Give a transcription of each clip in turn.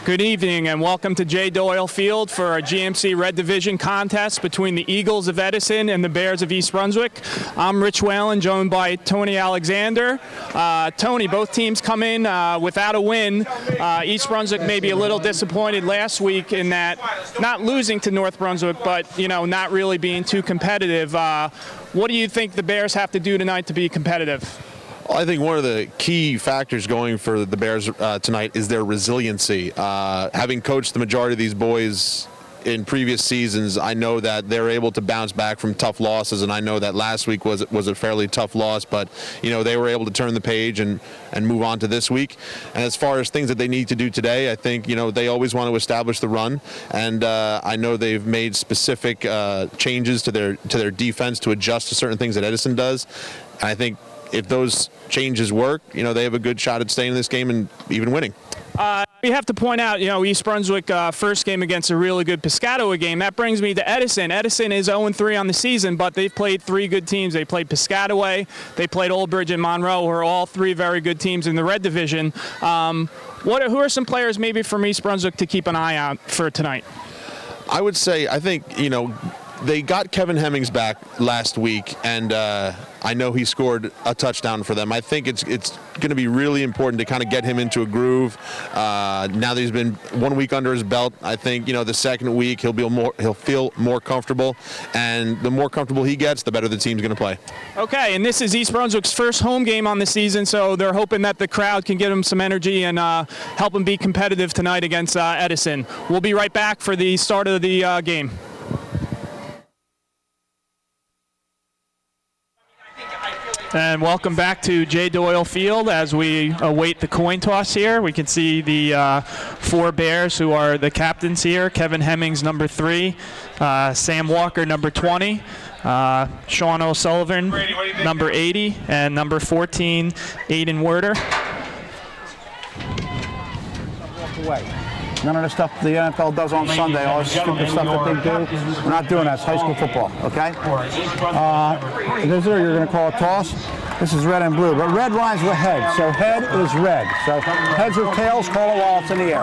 Good evening and welcome to J. Doyle Field for our GMC Red Division contest between the Eagles of Edison and the Bears of East Brunswick. I'm Rich Whalen, joined by Tony Alexander. Tony, both teams come in without a win. East Brunswick may be a little disappointed last week in that not losing to North Brunswick, but not really being too competitive. What do you think the Bears have to do tonight to be competitive? Well, I think one of the key factors going for the Bears tonight is their resiliency. Having coached the majority of these boys in previous seasons, I know that they're able to bounce back from tough losses, and I know that last week was a fairly tough loss, but they were able to turn the page and move on to this week. And as far as things that they need to do today, I think they always want to establish the run, and I know they've made specific changes to their defense to adjust to certain things that Edison does. And I think if those changes work, they have a good shot at staying in this game and even winning. We have to point out, East Brunswick first game against a really good Piscataway game. That brings me to Edison. Edison is 0-3 on the season, but they've played three good teams. They played Piscataway, they played Old Bridge and Monroe, who are all three very good teams in the Red Division. Who are some players maybe from East Brunswick to keep an eye out for tonight? I would say, I think, they got Kevin Hemmings back last week, and I know he scored a touchdown for them. I think it's going to be really important to kind of get him into a groove. Now that he's been 1 week under his belt, I think the second week he'll feel more comfortable, and the more comfortable he gets, the better the team's going to play. Okay, and this is East Brunswick's first home game on the season, so they're hoping that the crowd can give them some energy and help them be competitive tonight against Edison. We'll be right back for the start of the game. And welcome back to J. Doyle Field as we await the coin toss here. We can see the four Bears who are the captains here. Kevin Hemmings, number 3. Sam Walker, number 20. Sean O'Sullivan, number 80. And number 14, Aiden Werder. None of the stuff the NFL does on Sunday, all the stupid stuff that they do, we're not doing that. It's high school football, okay? You're going to call a toss. This is red and blue, but red rhymes with head, so head is red. So heads or tails, call it while it's in the air.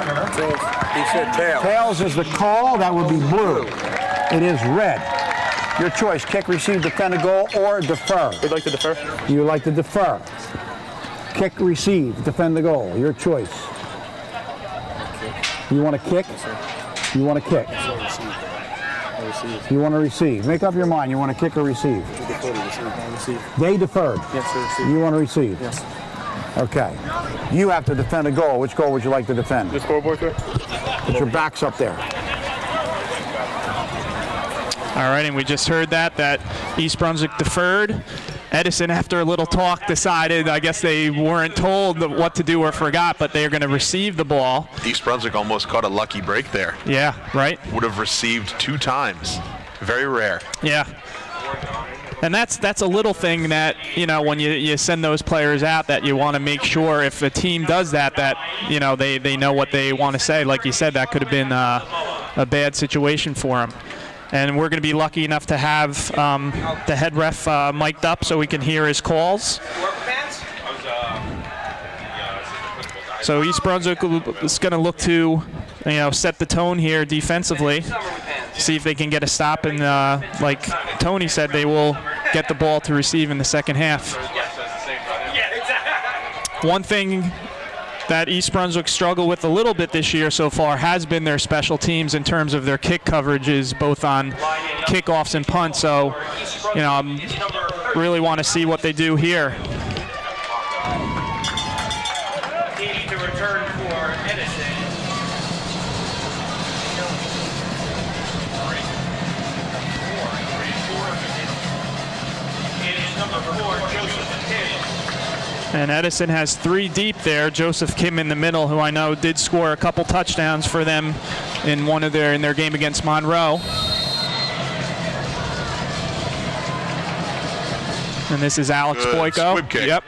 He said tails. Tails is the call, that would be blue. It is red. Your choice, kick, receive, defend a goal, or defer. We'd like to defer. You like to defer. Kick, receive, defend the goal, your choice. You want to kick? You want to kick? You want to receive? Make up your mind. You want to kick or receive? They deferred. Yes, sir. You want to receive? Yes. Okay. You have to defend a goal. Which goal would you like to defend? The scoreboard, sir. Put your backs up there. All right, and we just heard that East Brunswick deferred. Edison, after a little talk, decided, I guess they weren't told what to do or forgot, but they're going to receive the ball. East Brunswick almost caught a lucky break there. Yeah, right. Would have received 2 times. Very rare. Yeah. And that's a little thing that, when you send those players out, that you want to make sure if a team does that they know what they want to say. Like you said, that could have been a bad situation for them. And we're going to be lucky enough to have the head ref mic'd up so we can hear his calls. So East Brunswick is going to look to, set the tone here defensively, see if they can get a stop. And like Tony said, they will get the ball to receive in the second half. One thing that East Brunswick struggled with a little bit this year so far has been their special teams in terms of their kick coverages, both on kickoffs and punts. So, I really want to see what they do here. To return for Edison. It is number 4, Joseph Kim. And Edison has 3 deep there. Joseph Kim in the middle, who I know did score a couple touchdowns for them in their game against Monroe. And this is Alex Boyko. Squib kick. Yep.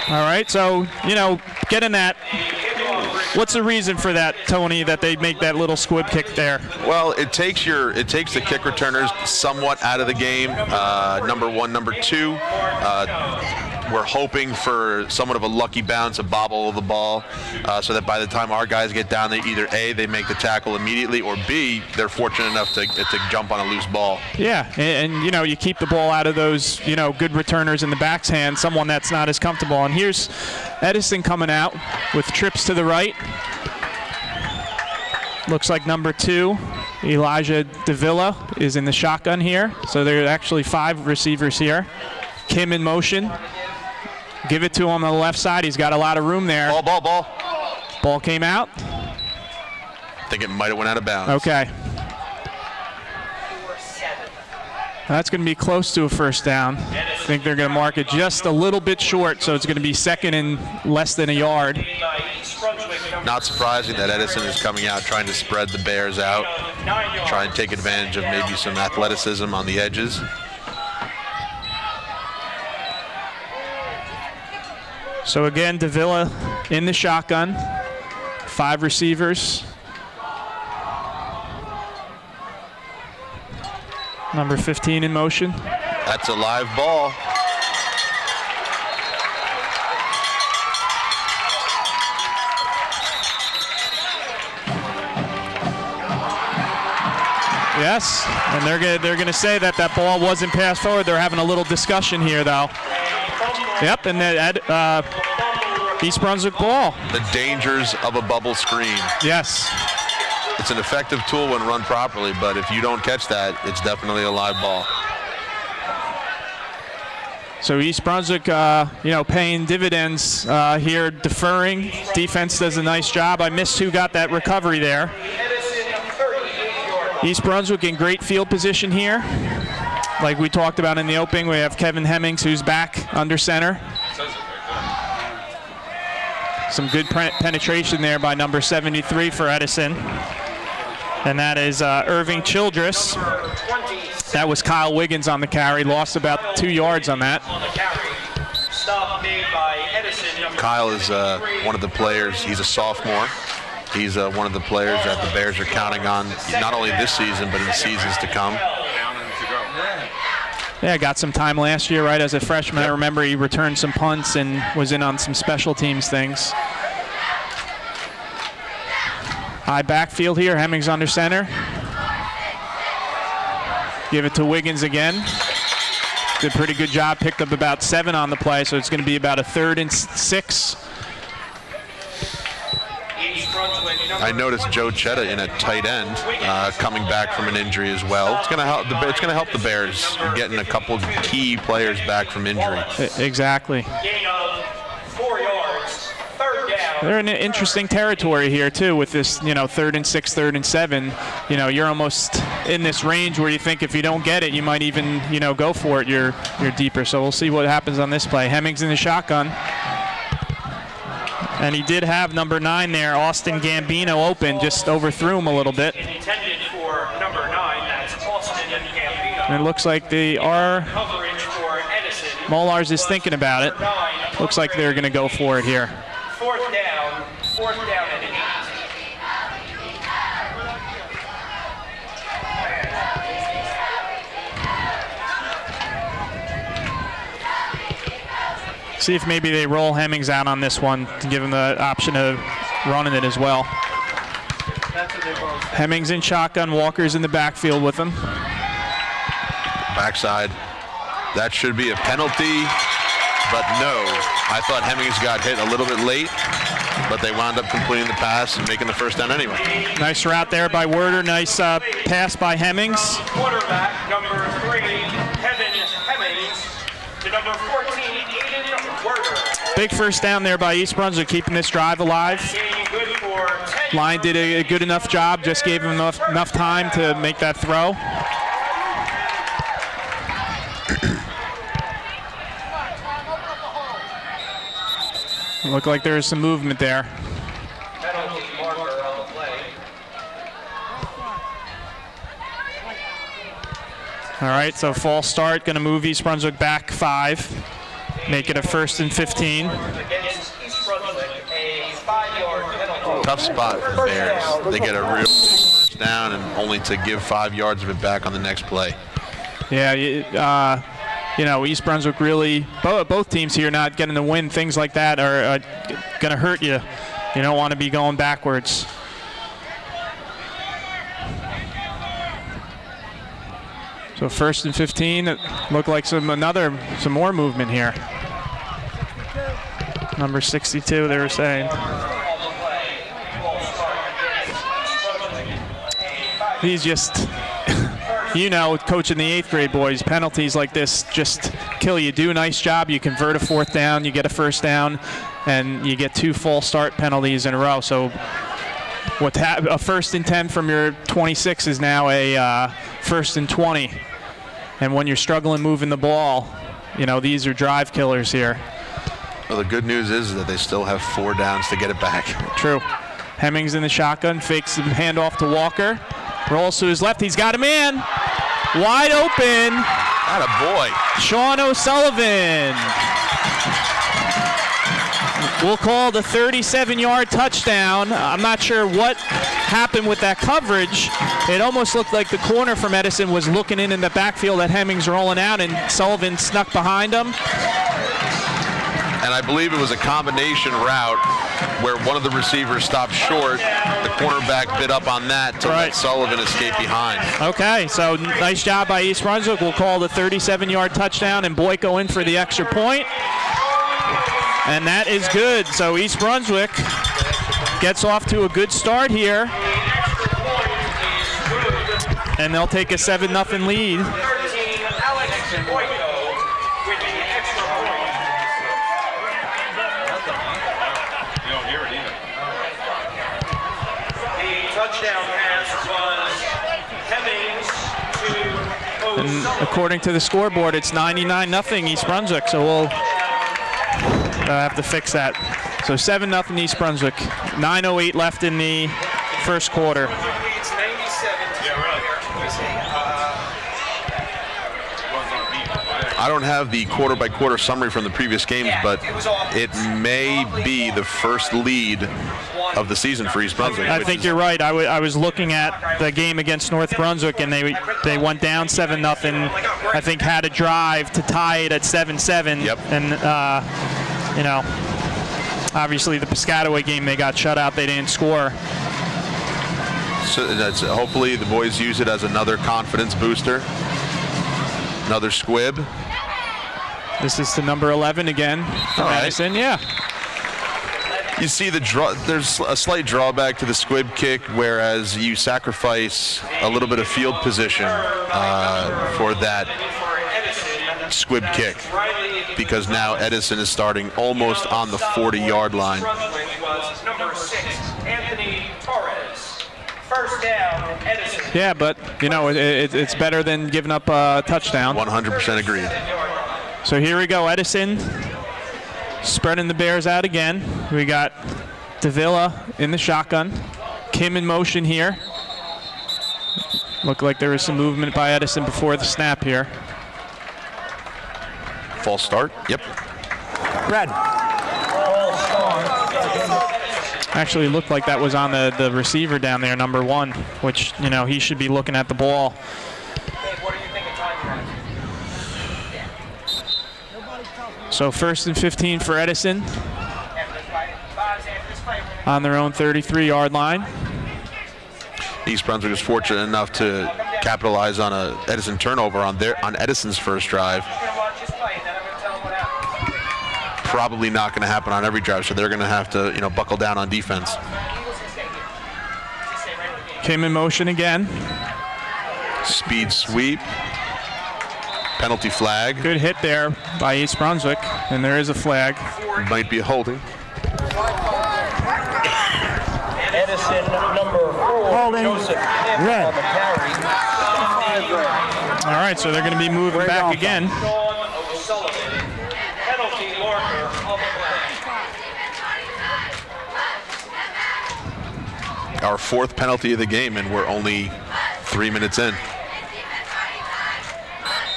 All right, so, getting that What's the reason for that, Tony, that they make that little squib kick there? Well, it takes the kick returners somewhat out of the game. Number one, number two. We're hoping for somewhat of a lucky bounce, a bobble of the ball, so that by the time our guys get down there, either A, they make the tackle immediately, or B, they're fortunate enough to jump on a loose ball. Yeah, and you know, you keep the ball out of those, you know, good returners in the back's hand, someone that's not as comfortable. And here's Edison coming out with trips to the right. Looks like number 2, Elijah Davila, is in the shotgun here. So there are actually 5 receivers here. Kim in motion. Give it to him on the left side. He's got a lot of room there. Ball. Ball came out. I think it might have went out of bounds. Okay. That's going to be close to a first down. I think they're going to mark it just a little bit short, so it's going to be second and less than a yard. Not surprising that Edison is coming out trying to spread the Bears out, try and take advantage of maybe some athleticism on the edges. So again, Davila in the shotgun, 5 receivers. Number 15 in motion. That's a live ball. Yes, and they're gonna say that ball wasn't passed forward. They're having a little discussion here, though. Yep, and East Brunswick ball. The dangers of a bubble screen. Yes. It's an effective tool when run properly, but if you don't catch that, it's definitely a live ball. So East Brunswick, paying dividends here, deferring. Defense does a nice job. I missed who got that recovery there. East Brunswick in great field position here. Like we talked about in the opening, we have Kevin Hemmings, who's back under center. Some good penetration there by number 73 for Edison. And that is Irving Childress. That was Kyle Wiggins on the carry. Lost about 2 yards on that. Kyle is one of the players. He's a sophomore. He's one of the players that the Bears are counting on, not only this season, but in the seasons to come. Yeah, got some time last year, right, as a freshman. I remember he returned some punts and was in on some special teams things. High backfield here, Hemmings under center. Give it to Wiggins again. Did a pretty good job, picked up about 7 on the play, so it's going to be about a 3rd and 6. I noticed Joe Chetta in at tight end, coming back from an injury as well. It's going to help. It's going to help the Bears getting a couple key players back from injury. Exactly. Gain of 4 yards. 3rd down. They're in interesting territory here too, with this, 3rd and 6, 3rd and 7. You're almost in this range where you think if you don't get it, you might even, go for it. You're deeper. So we'll see what happens on this play. Hemmings in the shotgun. And he did have number 9 there, Austin Gambino, open, just overthrew him a little bit. Intended for number 9, that's Austin Gambino. And it looks like Coverage for Edison. Molars is thinking about it. Looks like they're going to go for it here. 4th down and 8. See if maybe they roll Hemmings out on this one to give him the option of running it as well. Hemmings in shotgun, Walker's in the backfield with him. Backside. That should be a penalty, but no. I thought Hemmings got hit a little bit late, but they wound up completing the pass and making the first down anyway. Nice route there by Werder. Nice pass by Hemmings. Quarterback number 3, Kevin Hemmings, to number 14, Aiden Werder. Big first down there by East Brunswick, keeping this drive alive. Good for 10 Line did a good enough job, just gave him enough time to make that throw. Looked like there was some movement there. penalty marker on the play. All right, so false start, going to move East Brunswick back 5, make it a 1st and 15. Against East Brunswick, a 5 Tough spot for the Bears. They get a real big first down and only to give 5 yards of it back on the next play. Yeah, East Brunswick really, both teams here not getting the win, things like that are going to hurt you. You don't want to be going backwards. So 1st and 15, it looked like some more movement here. Number 62, they were saying. He's just, coaching the 8th grade boys, penalties like this just kill you. Do a nice job, you convert a 4th down, you get a 1st down, and you get 2 false start penalties in a row. So a 1st and 10 from your 26 is now a 1st and 20. And when you're struggling moving the ball, these are drive killers here. Well, the good news is that they still have 4 downs to get it back. True. Hemmings in the shotgun, fakes the handoff to Walker. Rolls to his left, he's got a man. Wide open. Attaboy. Sean O'Sullivan. We'll call the 37-yard touchdown. I'm not sure what happened with that coverage. It almost looked like the corner from Edison was looking in the backfield at Hemmings rolling out, and Sullivan snuck behind him. And I believe it was a combination route where one of the receivers stopped short. The cornerback bit up on that to let Sullivan escape behind. Okay, so nice job by East Brunswick. We'll call the 37-yard touchdown, and Boyko in for the extra point. And that is good. So East Brunswick gets off to a good start here. And they'll take a 7-0 lead. And according to the scoreboard, it's 99-0 East Brunswick, so we'll have to fix that. So 7-0 East Brunswick. 9:08 left in the first quarter. I don't have the quarter-by-quarter summary from the previous games, but it may be the first lead of the season for East Brunswick. I think you're right. I was looking at the game against North Brunswick, and they went down 7-0. I think had a drive to tie it at 7-7. Yep. And obviously the Piscataway game they got shut out. They didn't score. So hopefully the boys use it as another confidence booster. Another squib. This is to number 11 again from Edison. Yeah. You see there's a slight drawback to the squib kick, whereas you sacrifice a little bit of field position for that squib kick, because now Edison is starting almost on the 40-yard line. First down, Edison. Yeah, but it's better than giving up a touchdown. 100% agreed. So here we go, Edison spreading the Bears out again. We got Davila in the shotgun. Kim in motion here. Looked like there was some movement by Edison before the snap here. False start. Yep. Red. Actually looked like that was on the receiver down there, number 1, which, he should be looking at the ball. So 1st and 15 for Edison on their own 33-yard line. East Brunswick was fortunate enough to capitalize on a Edison turnover on Edison's first drive. Probably not going to happen on every drive, so they're going to have to, buckle down on defense. Came in motion again. Speed sweep. Penalty flag. Good hit there by East Brunswick, and there is a flag. Might be a holding. Edison, number 4, Holding. Joseph. Red. All right, so they're going to be moving back again. Sean O'Sullivan, penalty marker of the play. Our 4th penalty of the game, and we're only 3 minutes in.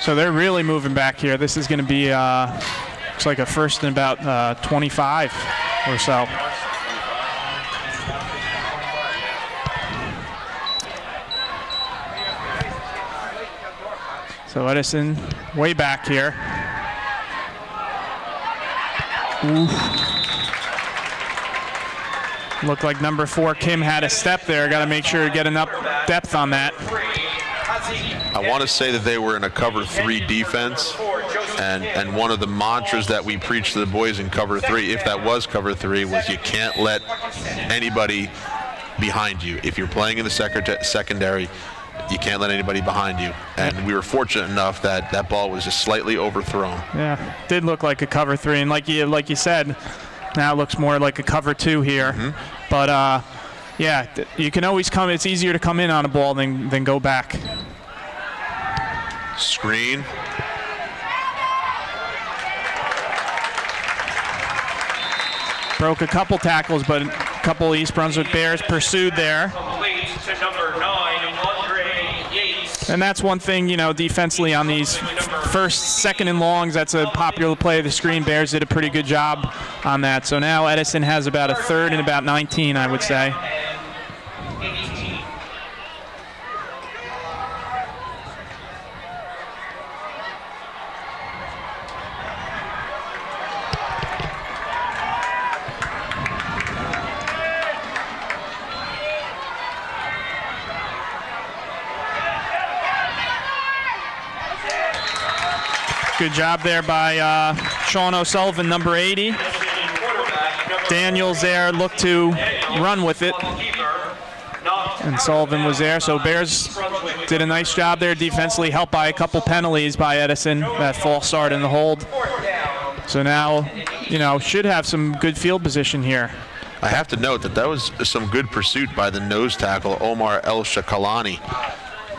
So they're really moving back here. This is going to be, looks like a 1st and about 25 or so. So Edison way back here. Oof. Looked like number 4, Kim, had a step there. Got to make sure to get enough depth on that. I want to say that they were in a cover 3 defense, and one of the mantras that we preach to the boys in cover 3, if that was cover 3, was you can't let anybody behind you. If you're playing in the secondary, you can't let anybody behind you. And we were fortunate enough that that ball was just slightly overthrown. Yeah, did look like a cover 3, and like you said, now it looks more like a cover 2 here. But yeah, you can always come. It's easier to come in on a ball than go back. Screen. Broke a couple tackles, but a couple East Brunswick Bears pursued there. To number 9, Andre Yates. And that's one thing, you know, defensively on these first, second and longs, that's a popular play of the screen. Bears did a pretty good job on that. So now Edison has about a third and about 19, I would say. Good job there by Sean O'Sullivan, number 80. Daniels there looked to run with it, and Sullivan was there. So Bears did a nice job there defensively, helped by a couple penalties by Edison, that false start in the hold. So now, you know, should have some good field position here. I have to note that was some good pursuit by the nose tackle, Omar El Shakalani,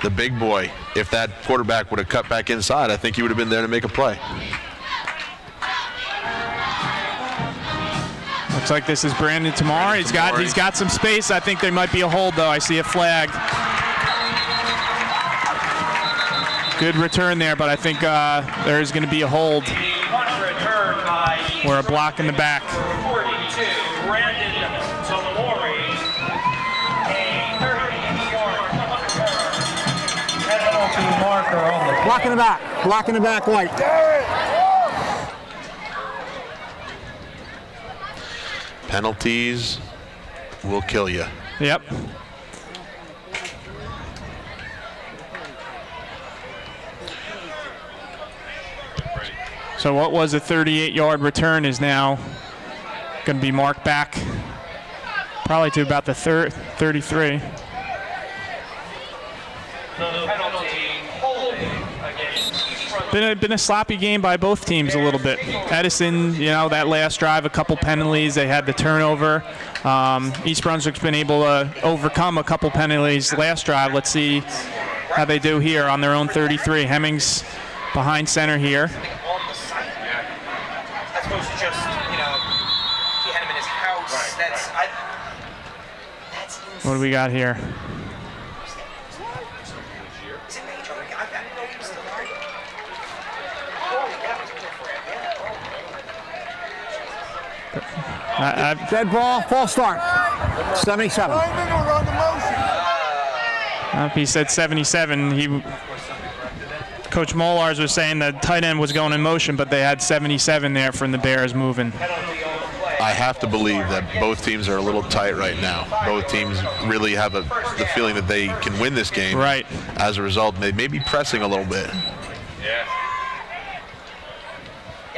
the big boy. If that quarterback would have cut back inside, I think he would have been there to make a play. Looks like this is Brandon Tamar. He's got some space. I think there might be a hold, though. I see a flag. Good return there, but I think there is going to be a hold or a block in the back. 42, Brandon Tamori. A 30-yard penalty marker on the Block in the back. Block in the back light. Penalties will kill you. Yep. So what was a 38-yard return is now going to be marked back probably to about the 33. Been a sloppy game by both teams a little bit. Edison, you know, that last drive, a couple penalties. They had the turnover. East Brunswick's been able to overcome a couple penalties last drive. Let's see how they do here on their own 33. Hemmings behind center here. As opposed to just, you know, he had him in his house. Right, that's insane. What do we got here? Is it major? I didn't know he was still there. Dead ball, false start. 77. He said 77. Coach Molars was saying the tight end was going in motion, but they had 77 there from the Bears moving. I have to believe that both teams are a little tight right now. Both teams really have the feeling that they can win this game. Right. As a result, they may be pressing a little bit. Yeah,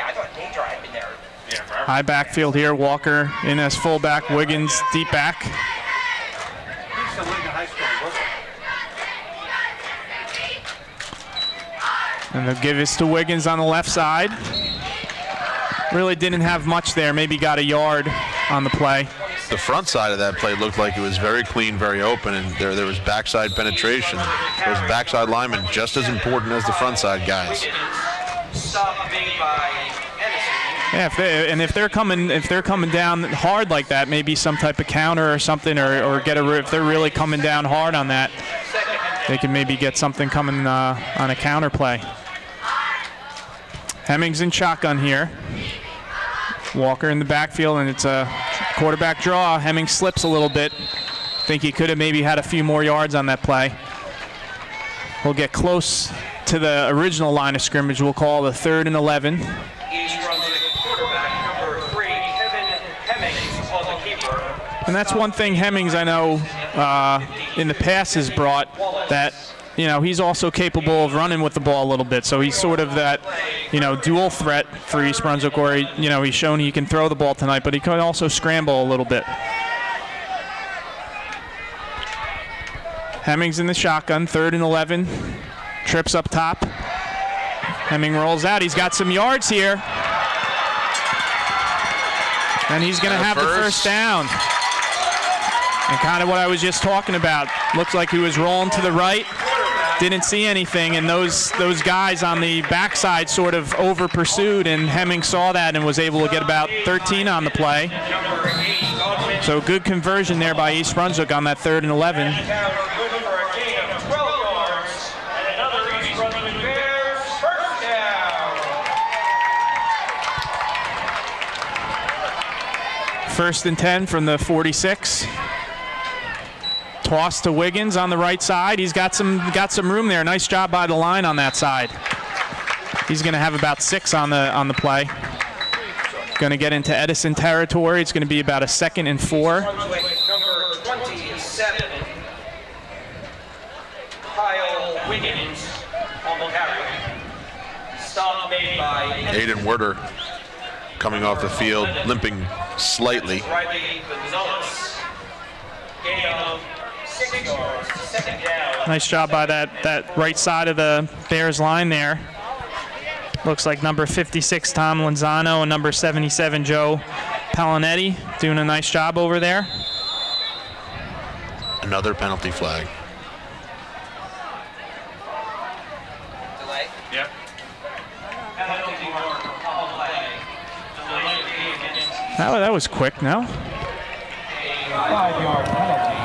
I thought Danger had been there. High backfield here. Walker in as fullback. Wiggins deep back. And they'll give this to Wiggins on the left side. Really didn't have much there. Maybe got a yard on the play. The front side of that play looked like it was very clean, very open, and there was backside penetration. Those backside linemen just as important as the front side guys. Stop made by Edison. Yeah, if they're coming down hard like that, maybe some type of counter or something, or if they're really coming down hard on that, they can maybe get something coming on a counter play. Hemmings in shotgun here. Walker in the backfield, and it's a quarterback draw. Hemmings slips a little bit. Think he could have maybe had a few more yards on that play. We'll get close to the original line of scrimmage. We'll call the 3rd and 11. East Brunswick quarterback number 3, Kevin Hemmings, on the keeper. And that's one thing Hemmings, I know, in the past has brought, that, you know, he's also capable of running with the ball a little bit. So he's sort of that, you know, dual threat for East Brunswick, where he, you know, he's shown he can throw the ball tonight, but he can also scramble a little bit. Hemmings in the shotgun, 3rd and 11. Trips up top. Hemming rolls out. He's got some yards here. And he's going to have the first down. And kind of what I was just talking about. Looks like he was rolling to the right. Didn't see anything, and those guys on the backside sort of over pursued, and Hemming saw that and was able to get about 13 on the play. So good conversion there by East Brunswick on that 3rd and 11. First and 10 from the 46. Toss to Wiggins on the right side. He's got some room there. Nice job by the line on that side. He's going to have about 6 on the play. Going to get into Edison territory. It's going to be about a 2nd and 4. Number 27, Kyle Wiggins on the carry. Stop made by Aiden Werder coming off the field, limping slightly. Riley Gonzalez. Gain of 6 yards, 2nd down. Nice job by that right side of the Bears line there. Looks like number 56, Tom Lanzano, and number 77, Joe Palinetti, doing a nice job over there. Another penalty flag. Delay. Yep. Penalty mark for foul play. Oh, that was quick, no? 5-yard penalty.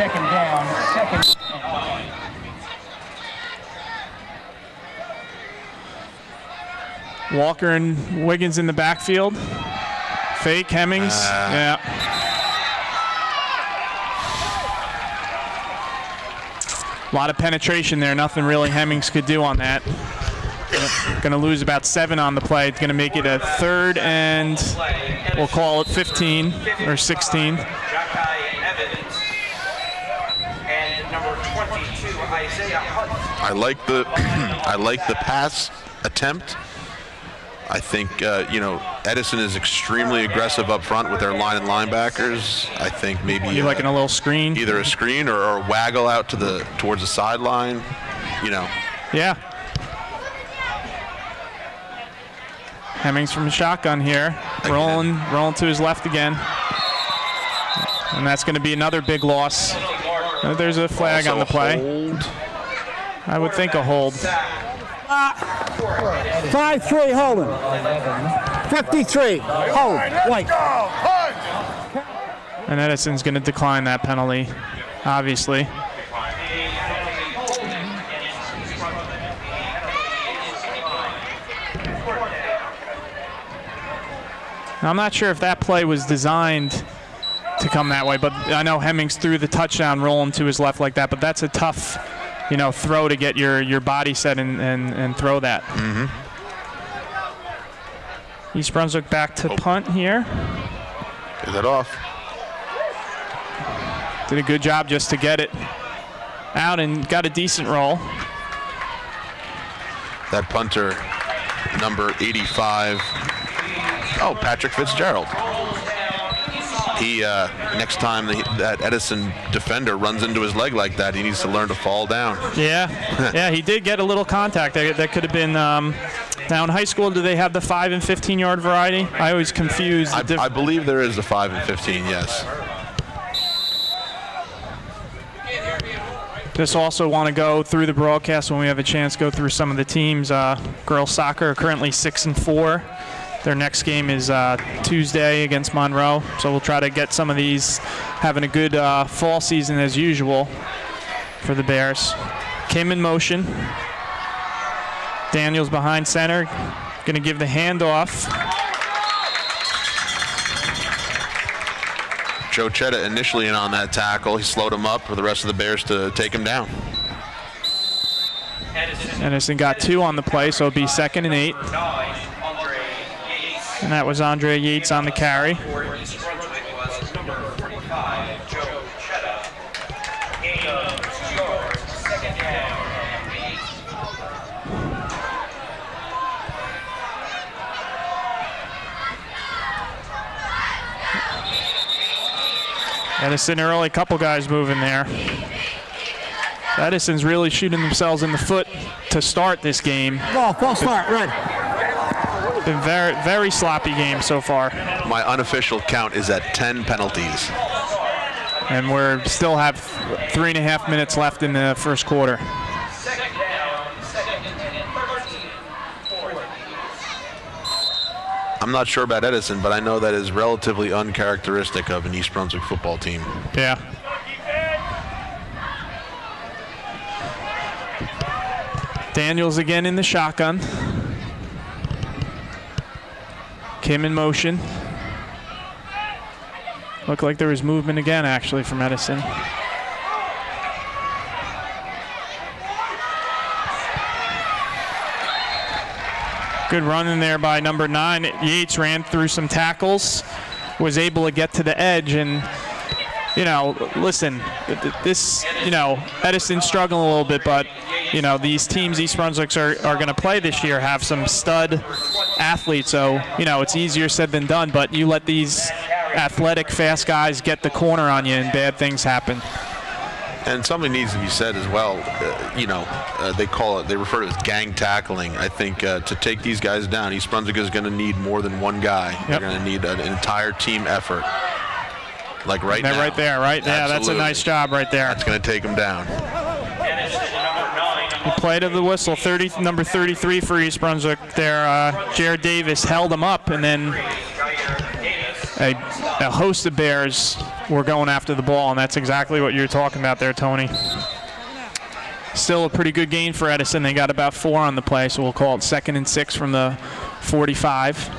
2nd down, 2nd. Walker and Wiggins in the backfield. Fake, Hemmings. Yeah. A lot of penetration there. Nothing really Hemmings could do on that. Going to lose about 7 on the play. It's going to make it a 3rd and we'll call it 15 or 16. And number 22, Isaiah Hunt. I like the pass attempt. I think you know, Edison is extremely aggressive up front with their line and linebackers. I think maybe You liking a little screen? either a screen or a waggle out to towards the sideline. You know, Yeah. Hemmings from the shotgun here, rolling to his left again. And that's going to be another big loss. There's a flag also on the play. hold. I would think a hold. 5-3 holding. 53 hold. White. And Edison's going to decline that penalty, obviously. Now, I'm not sure if that play was designed to come that way, but I know Hemmings threw the touchdown rolling to his left like that, but that's a tough, you know, throw to get your body set and throw that. Mm-hmm. East Brunswick back to punt here. Is that off? Did a good job just to get it out and got a decent roll. That punter, number 85. Oh, Patrick Fitzgerald. He next time that Edison defender runs into his leg like that, he needs to learn to fall down. Yeah, yeah, he did get a little contact. That could have been. Now in high school, do they have the 5 and 15-yard variety? I always confuse. I believe there is a 5 and 15. Yes. Just also want to go through the broadcast when we have a chance. Go through some of the teams. Girls soccer are currently 6 and 4. Their next game is Tuesday against Monroe, so we'll try to get some of these having a good fall season as usual for the Bears. Kim in motion. Daniels behind center, going to give the handoff. Joe Chetta initially in on that tackle. He slowed him up for the rest of the Bears to take him down. Edison got 2 on the play, so it'll be 2nd and 8. And that was Andre Yates on the carry. For East Brunswick was number 45, Joe Chetta. Gain of 2 yards, 2nd down and 8. Edison early, couple guys moving there. Edison's really shooting themselves in the foot to start this game. False start, red. Been very, very sloppy game so far. My unofficial count is at 10 penalties. And we're still have 3.5 minutes left in the first quarter. 2nd down, 2nd and 13. 4th. I'm not sure about Edison, but I know that is relatively uncharacteristic of an East Brunswick football team. Yeah. Daniels again in the shotgun. Kim in motion. Looked like there was movement again, actually, from Edison. Good run in there by number 9. Yates ran through some tackles, was able to get to the edge, and, you know, listen, this, you know, Edison's struggling a little bit, but, you know, these teams East Brunswick are going to play this year have some stud athletes, so, you know, it's easier said than done, but you let these athletic, fast guys get the corner on you and bad things happen. And something needs to be said as well. They refer to it as gang tackling. I think to take these guys down, East Brunswick is going to need more than one guy. Yep. They're going to need an entire team effort. Like right now. Right there, right? Yeah, Absolutely. that's a nice job right there. That's going to take them down. Play to the whistle, number 33 for East Brunswick there. Jared Davis held him up, and then a host of Bears were going after the ball, and that's exactly what you're talking about there, Tony. Still a pretty good gain for Edison. They got about 4 on the play, so we'll call it 2nd and 6 from the 45.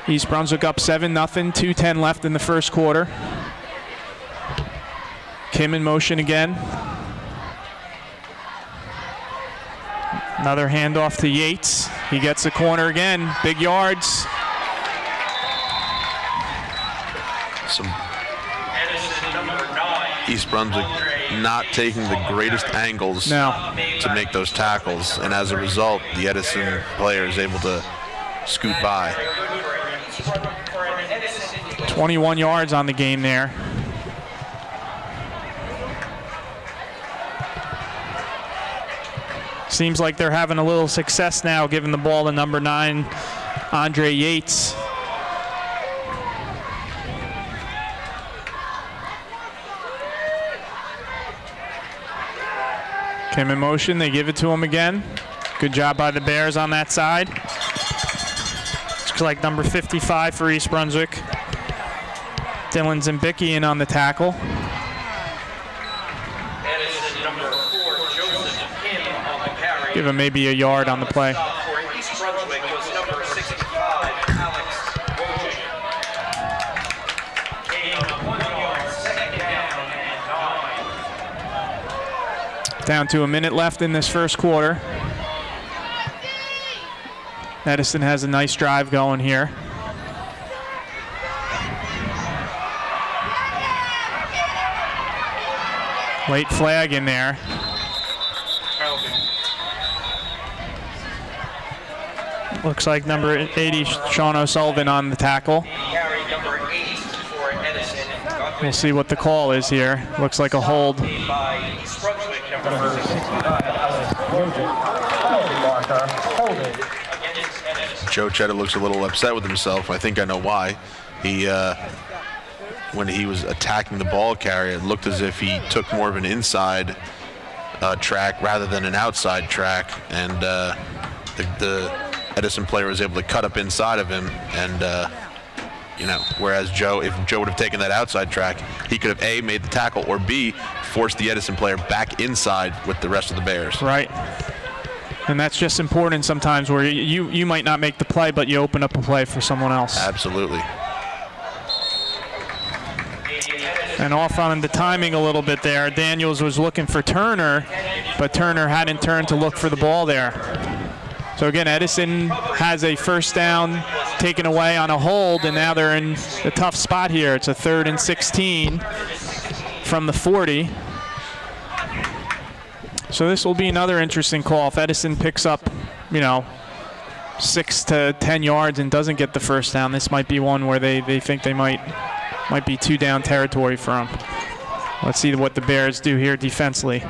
East Brunswick up 7-0, 2:10 left in the first quarter. Kim in motion again. Another handoff to Yates. He gets the corner again. Big yards. Some East Brunswick not taking the greatest angles to make those tackles, and as a result, the Edison player is able to scoot by. 21 yards on the game there. Seems like they're having a little success now, giving the ball to number 9, Andre Yates. Kim in motion, they give it to him again. Good job by the Bears on that side. Looks like number 55 for East Brunswick. Dylan Zimbicki in on the tackle. Edison, number 4, Joseph Kim on the carry. Give him maybe a yard on the play. For East Brunswick was number 65, Alex Wojcik. Gain of 1 yard, 2nd down and 9. Down to a minute left in this first quarter. Edison has a nice drive going here. Late flag in there. Looks like number 80, Sean O'Sullivan on the tackle. Carry number 8 for Edison. We'll see what the call is here. Looks like a hold. By East Brunswick, number 65. Joe Chetta looks a little upset with himself. I think I know why. He, when he was attacking the ball carrier, it looked as if he took more of an inside track rather than an outside track, and the Edison player was able to cut up inside of him, and whereas Joe, if Joe would have taken that outside track, he could have A, made the tackle, or B, forced the Edison player back inside with the rest of the Bears. Right. And that's just important sometimes, where you might not make the play, but you open up a play for someone else. Absolutely. And off on the timing a little bit there. Daniels was looking for Turner, but Turner hadn't turned to look for the ball there. So again, Edison has a first down taken away on a hold, and now they're in a tough spot here. It's a 3rd and 16 from the 40. So this will be another interesting call. If Edison picks up, 6 to 10 yards and doesn't get the first down, this might be one where they think they might be 2 down territory for them. Let's see what the Bears do here defensively.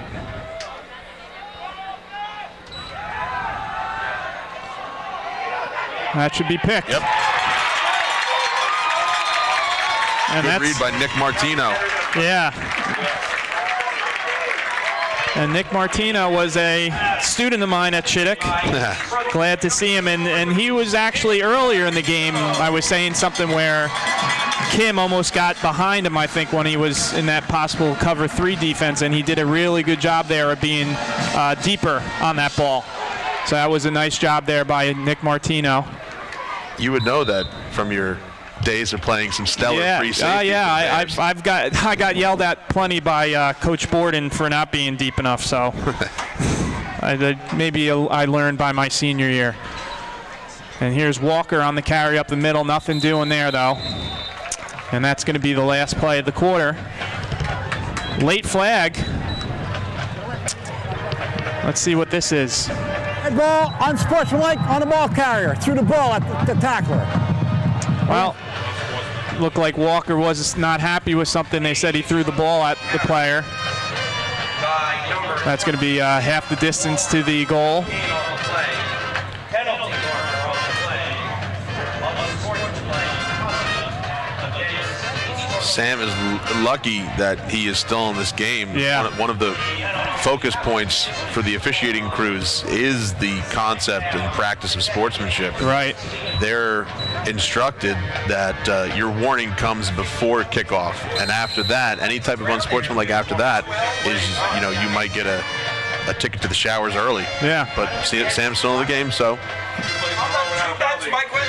That should be picked. Yep. And Good read by Nick Martino. Yeah. And Nick Martino was a student of mine at Chittick. Glad to see him. And he was actually earlier in the game, I was saying something where Kim almost got behind him, I think, when he was in that possible cover 3 defense, and he did a really good job there of being deeper on that ball. So that was a nice job there by Nick Martino. You would know that from your days of playing some stellar free safety. I got yelled at plenty by Coach Borden for not being deep enough, so maybe I learned by my senior year. And here's Walker on the carry up the middle. Nothing doing there, though. And that's going to be the last play of the quarter. Late flag. Let's see what this is. Ball, unsportsmanlike on the ball carrier. Threw the ball at the tackler. Well, looked like Walker was not happy with something. They said he threw the ball at the player. That's going to be half the distance to the goal. Sam is lucky that he is still in this game. Yeah. One of the focus points for the officiating crews is the concept and practice of sportsmanship. Right. They're instructed that your warning comes before kickoff, and after that, any type of unsportsmanlike after that is, you might get a ticket to the showers early. Yeah. But Sam's still in the game, so.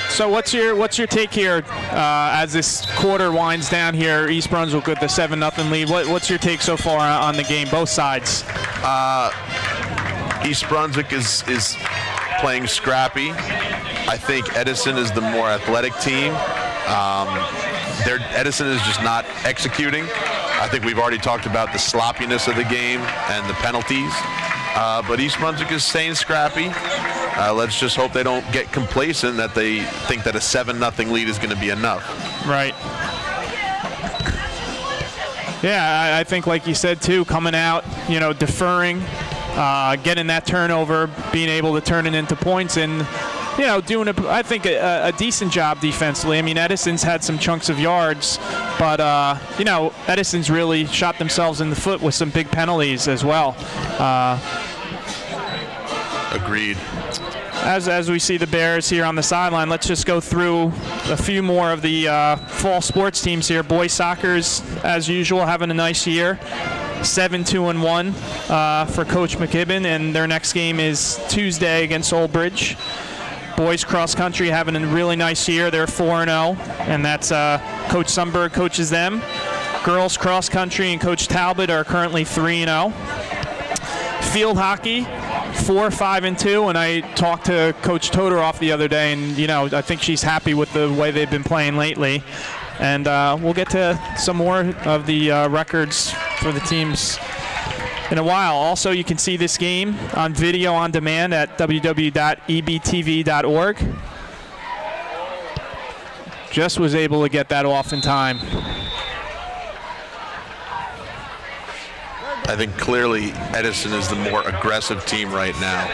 So what's your take here as this quarter winds down here? East Brunswick with the 7-0 lead. What's your take so far on the game, both sides? East Brunswick is playing scrappy. I think Edison is the more athletic team. Edison is just not executing. I think we've already talked about the sloppiness of the game and the penalties. But East Brunswick is staying scrappy. Let's just hope they don't get complacent, that they think that a 7-0 lead is going to be enough. Right. Yeah, I think, like you said, too, coming out, deferring, getting that turnover, being able to turn it into points, and, doing, I think, a decent job defensively. I mean, Edison's had some chunks of yards, but, Edison's really shot themselves in the foot with some big penalties as well. Agreed. As we see the Bears here on the sideline, let's just go through a few more of the fall sports teams here. Boys soccer's, as usual, having a nice year. 7-2-1 for Coach McKibben, and their next game is Tuesday against Old Bridge. Boys cross country having a really nice year. They're 4-0, and that's Coach Sundberg coaches them. Girls cross country and Coach Talbot are currently 3-0. Field hockey, 4-5-2, and I talked to Coach Todoroff the other day, and I think she's happy with the way they've been playing lately. And we'll get to some more of the records for the teams in a while. Also, you can see this game on video on demand at www.ebtv.org. Just was able to get that off in time. I think clearly Edison is the more aggressive team right now.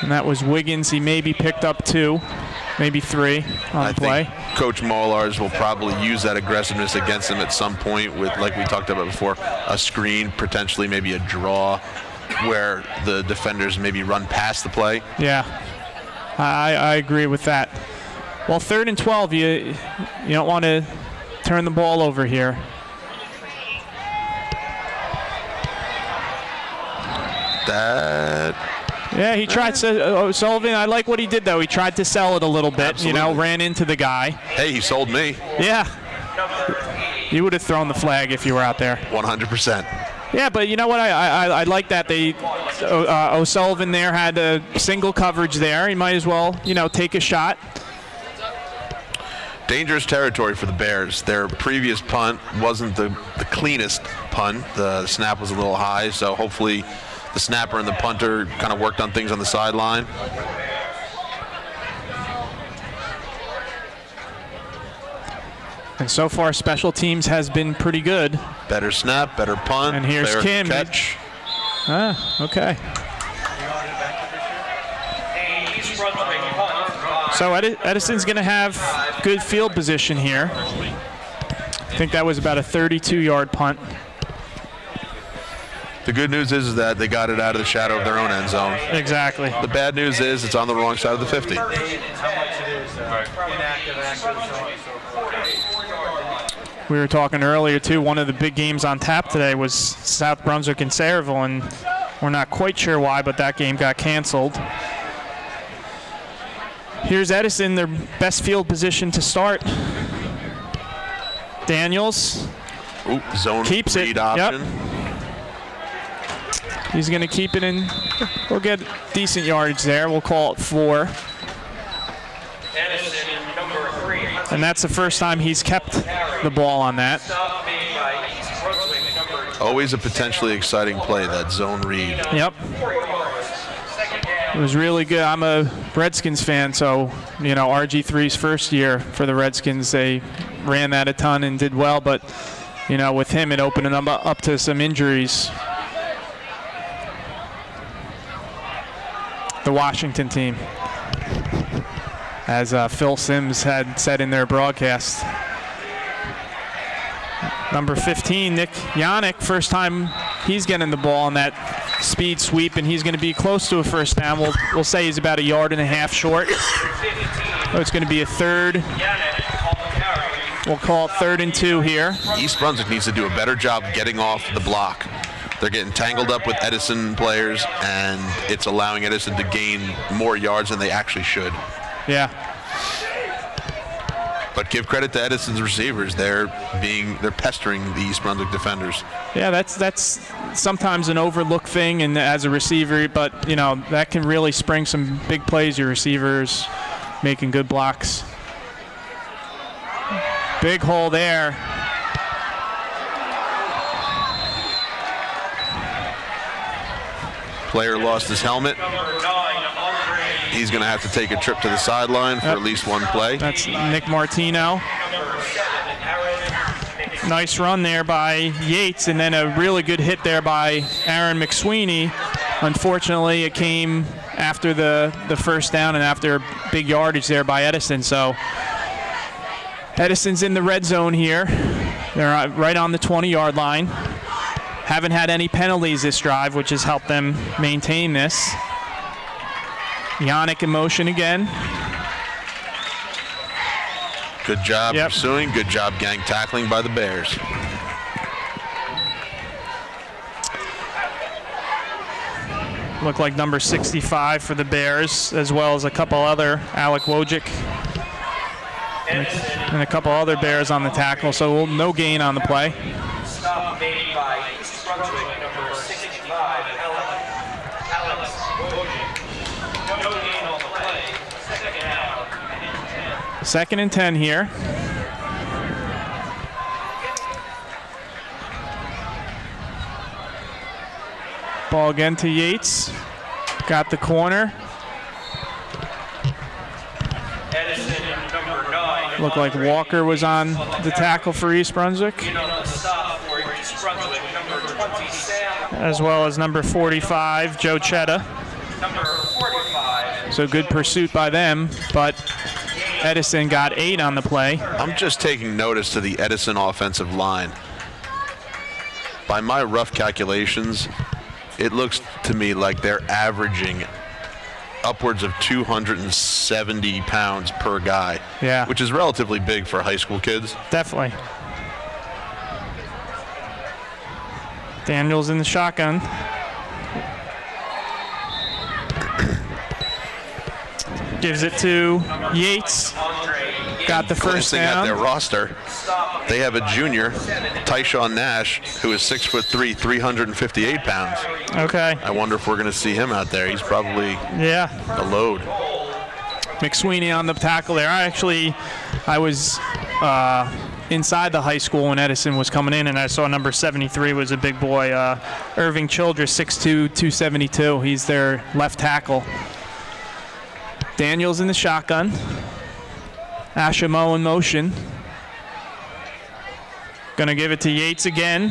And that was Wiggins. He maybe picked up 2, maybe 3 on the play. I think Coach Molars will probably use that aggressiveness against him at some point with, like we talked about before, a screen, potentially maybe a draw where the defenders maybe run past the play. Yeah, I agree with that. Well, 3rd and 12, you don't want to turn the ball over here. That Yeah, he tried to. Sullivan, I like what he did, though. He tried to sell it a little bit, Absolutely. ran into the guy. Hey, he sold me. Yeah. You would have thrown the flag if you were out there. 100%. Yeah, but you know what? I like that O'Sullivan there had a single coverage there. He might as well, take a shot. Dangerous territory for the Bears. Their previous punt wasn't the cleanest punt. The snap was a little high, so hopefully the snapper and the punter kind of worked on things on the sideline. And so far, special teams has been pretty good. Better snap, better punt, And here's better Kim. catch. Okay. So Edison's going to have good field position here. I think that was about a 32-yard punt. The good news is that they got it out of the shadow of their own end zone. Exactly. The bad news is it's on the wrong side of the 50. We were talking earlier, too, one of the big games on tap today was South Brunswick and Sayreville, and we're not quite sure why, but that game got canceled. Here's Edison, their best field position to start. Daniels Zone keeps it. read option. Yep. He's going to keep it in. We'll get decent yardage there. We'll call it 4. And that's the first time he's kept the ball on that. Always a potentially exciting play, that zone read. Yep. It was really good. I'm a Redskins fan, so, RG3's first year for the Redskins, they ran that a ton and did well, but, with him, it opened them up to some injuries. The Washington team, as Phil Sims had said in their broadcast. Number 15, Nick Yannick, first time he's getting the ball on that speed sweep, and he's going to be close to a first down. We'll say he's about 1.5 yards short. So it's going to be a third. We'll call it 3rd and 2 here. East Brunswick needs to do a better job getting off the block. They're getting tangled up with Edison players, and it's allowing Edison to gain more yards than they actually should. Yeah. But give credit to Edison's receivers. They're pestering the East Brunswick defenders. Yeah, that's sometimes an overlooked thing, and as a receiver, but that can really spring some big plays. Your receivers making good blocks. Big hole there. Player lost his helmet. He's going to have to take a trip to the sideline for at least one play. That's Nick Martino. Nice run there by Yates, and then a really good hit there by Aaron McSweeney. Unfortunately, it came after the first down and after big yardage there by Edison. So Edison's in the red zone here. They're right on the 20-yard line. Haven't had any penalties this drive, which has helped them maintain this. Yannick in motion again. Good job pursuing. Good job gang tackling by the Bears. Looked like number 65 for the Bears, as well as a couple other, Alec Wojcik, and a couple other Bears on the tackle, so no gain on the play. Stop made by East Brunswick, number 65, Alex Wojcik. No gain on the play. Second and 10 here. Ball again to Yates. Got the corner. Edison, number 9. Looked like Walker was on the tackle for East Brunswick, Stop for East Brunswick, number 20, Sam. as well as number 45, Joe Chetta. Number 45. So good pursuit by them, but Edison got 8 on the play. I'm just taking notice to the Edison offensive line. By my rough calculations, it looks to me like they're averaging upwards of 270 pounds per guy, Yeah. which is relatively big for high school kids. Definitely. Daniels in the shotgun. Gives it to Yates. Got the first Glancing at down. their roster, they have a junior, Tyshawn Nash, who is 6'3", 358 pounds. Okay. I wonder if we're going to see him out there. He's probably Yeah. a load. McSweeney on the tackle there. I was inside the high school when Edison was coming in, and I saw number 73 was a big boy. Irving Childress, 6'2", 272. He's their left tackle. Daniels in the shotgun. Ashamo in motion. Gonna give it to Yates again.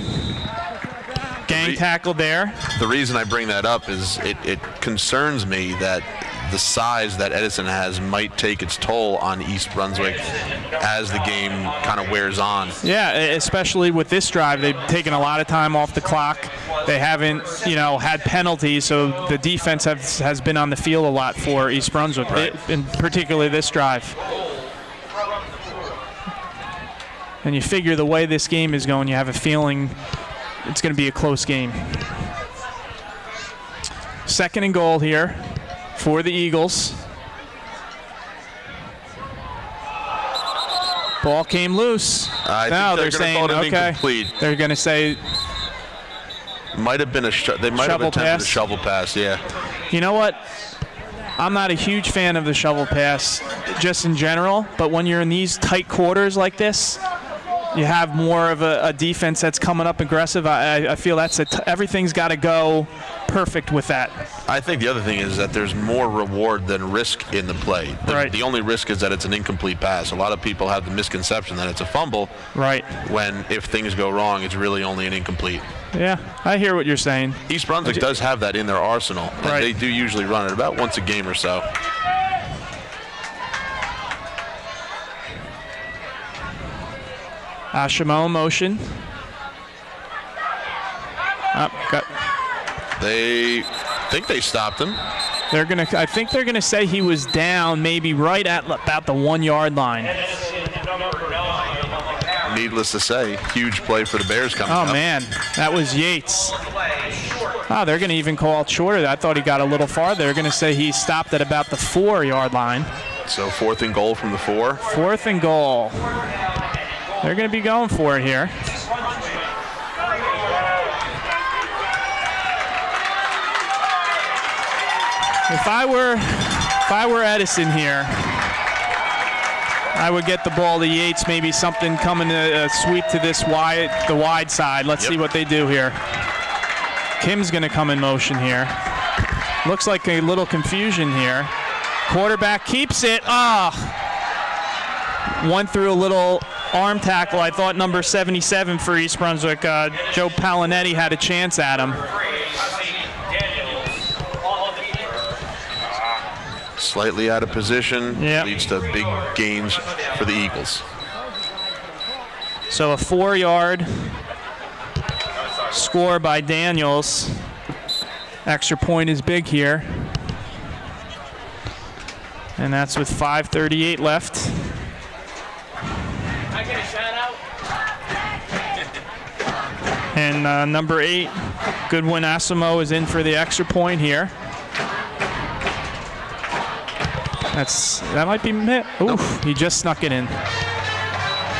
Gang tackle there. The reason I bring that up is it concerns me that the size that Edison has might take its toll on East Brunswick as the game kind of wears on. Yeah, especially with this drive. They've taken a lot of time off the clock. They haven't, had penalties, so the defense has been on the field a lot for East Brunswick, Right. and particularly this drive. And you figure the way this game is going, you have a feeling it's going to be a close game. 2nd and goal here for the Eagles. Ball came loose. I Now think they're they're saying, going to call it an okay, incomplete. they're going to say, Might have been they might have Shovel attempted pass? a shovel pass, yeah. you know what? I'm not a huge fan of the shovel pass just in general, but when you're in these tight quarters like this, you have more of a defense that's coming up aggressive. I feel everything's got to go perfect with that. I think the other thing is that there's more reward than risk in the play. Right. The only risk is that it's an incomplete pass. A lot of people have the misconception that it's a fumble, Right. when if things go wrong, it's really only an incomplete. Yeah, I hear what you're saying. East Brunswick does have that in their arsenal, and Right. they do usually run it about once a game or so. Ashamo in motion. They think they stopped him. I think they're gonna say he was down, maybe right at about the 1 yard line. Needless to say, huge play for the Bears coming up. Oh man, that was Yates. Oh, they're gonna even call it shorter. I thought he got a little farther. They're gonna say he stopped at about the 4 yard line. So 4th and goal from the 4. 4th and goal. They're gonna be going for it here. If I were Edison here, I would get the ball to Yates, maybe something coming to sweep to the wide side. Let's see what they do here. Kim's going to come in motion here. Looks like a little confusion here. Quarterback keeps it. Went through a little arm tackle. I thought number 77 for East Brunswick, Joe Palinetti, had a chance at him. Slightly out of position, Yep. leads to big gains for the Eagles. So a 4 yard score by Daniels. Extra point is big here. And that's with 5:38 left. And number 8, Goodwin Asimo, is in for the extra point here. That might be hit. Oof, he just snuck it in.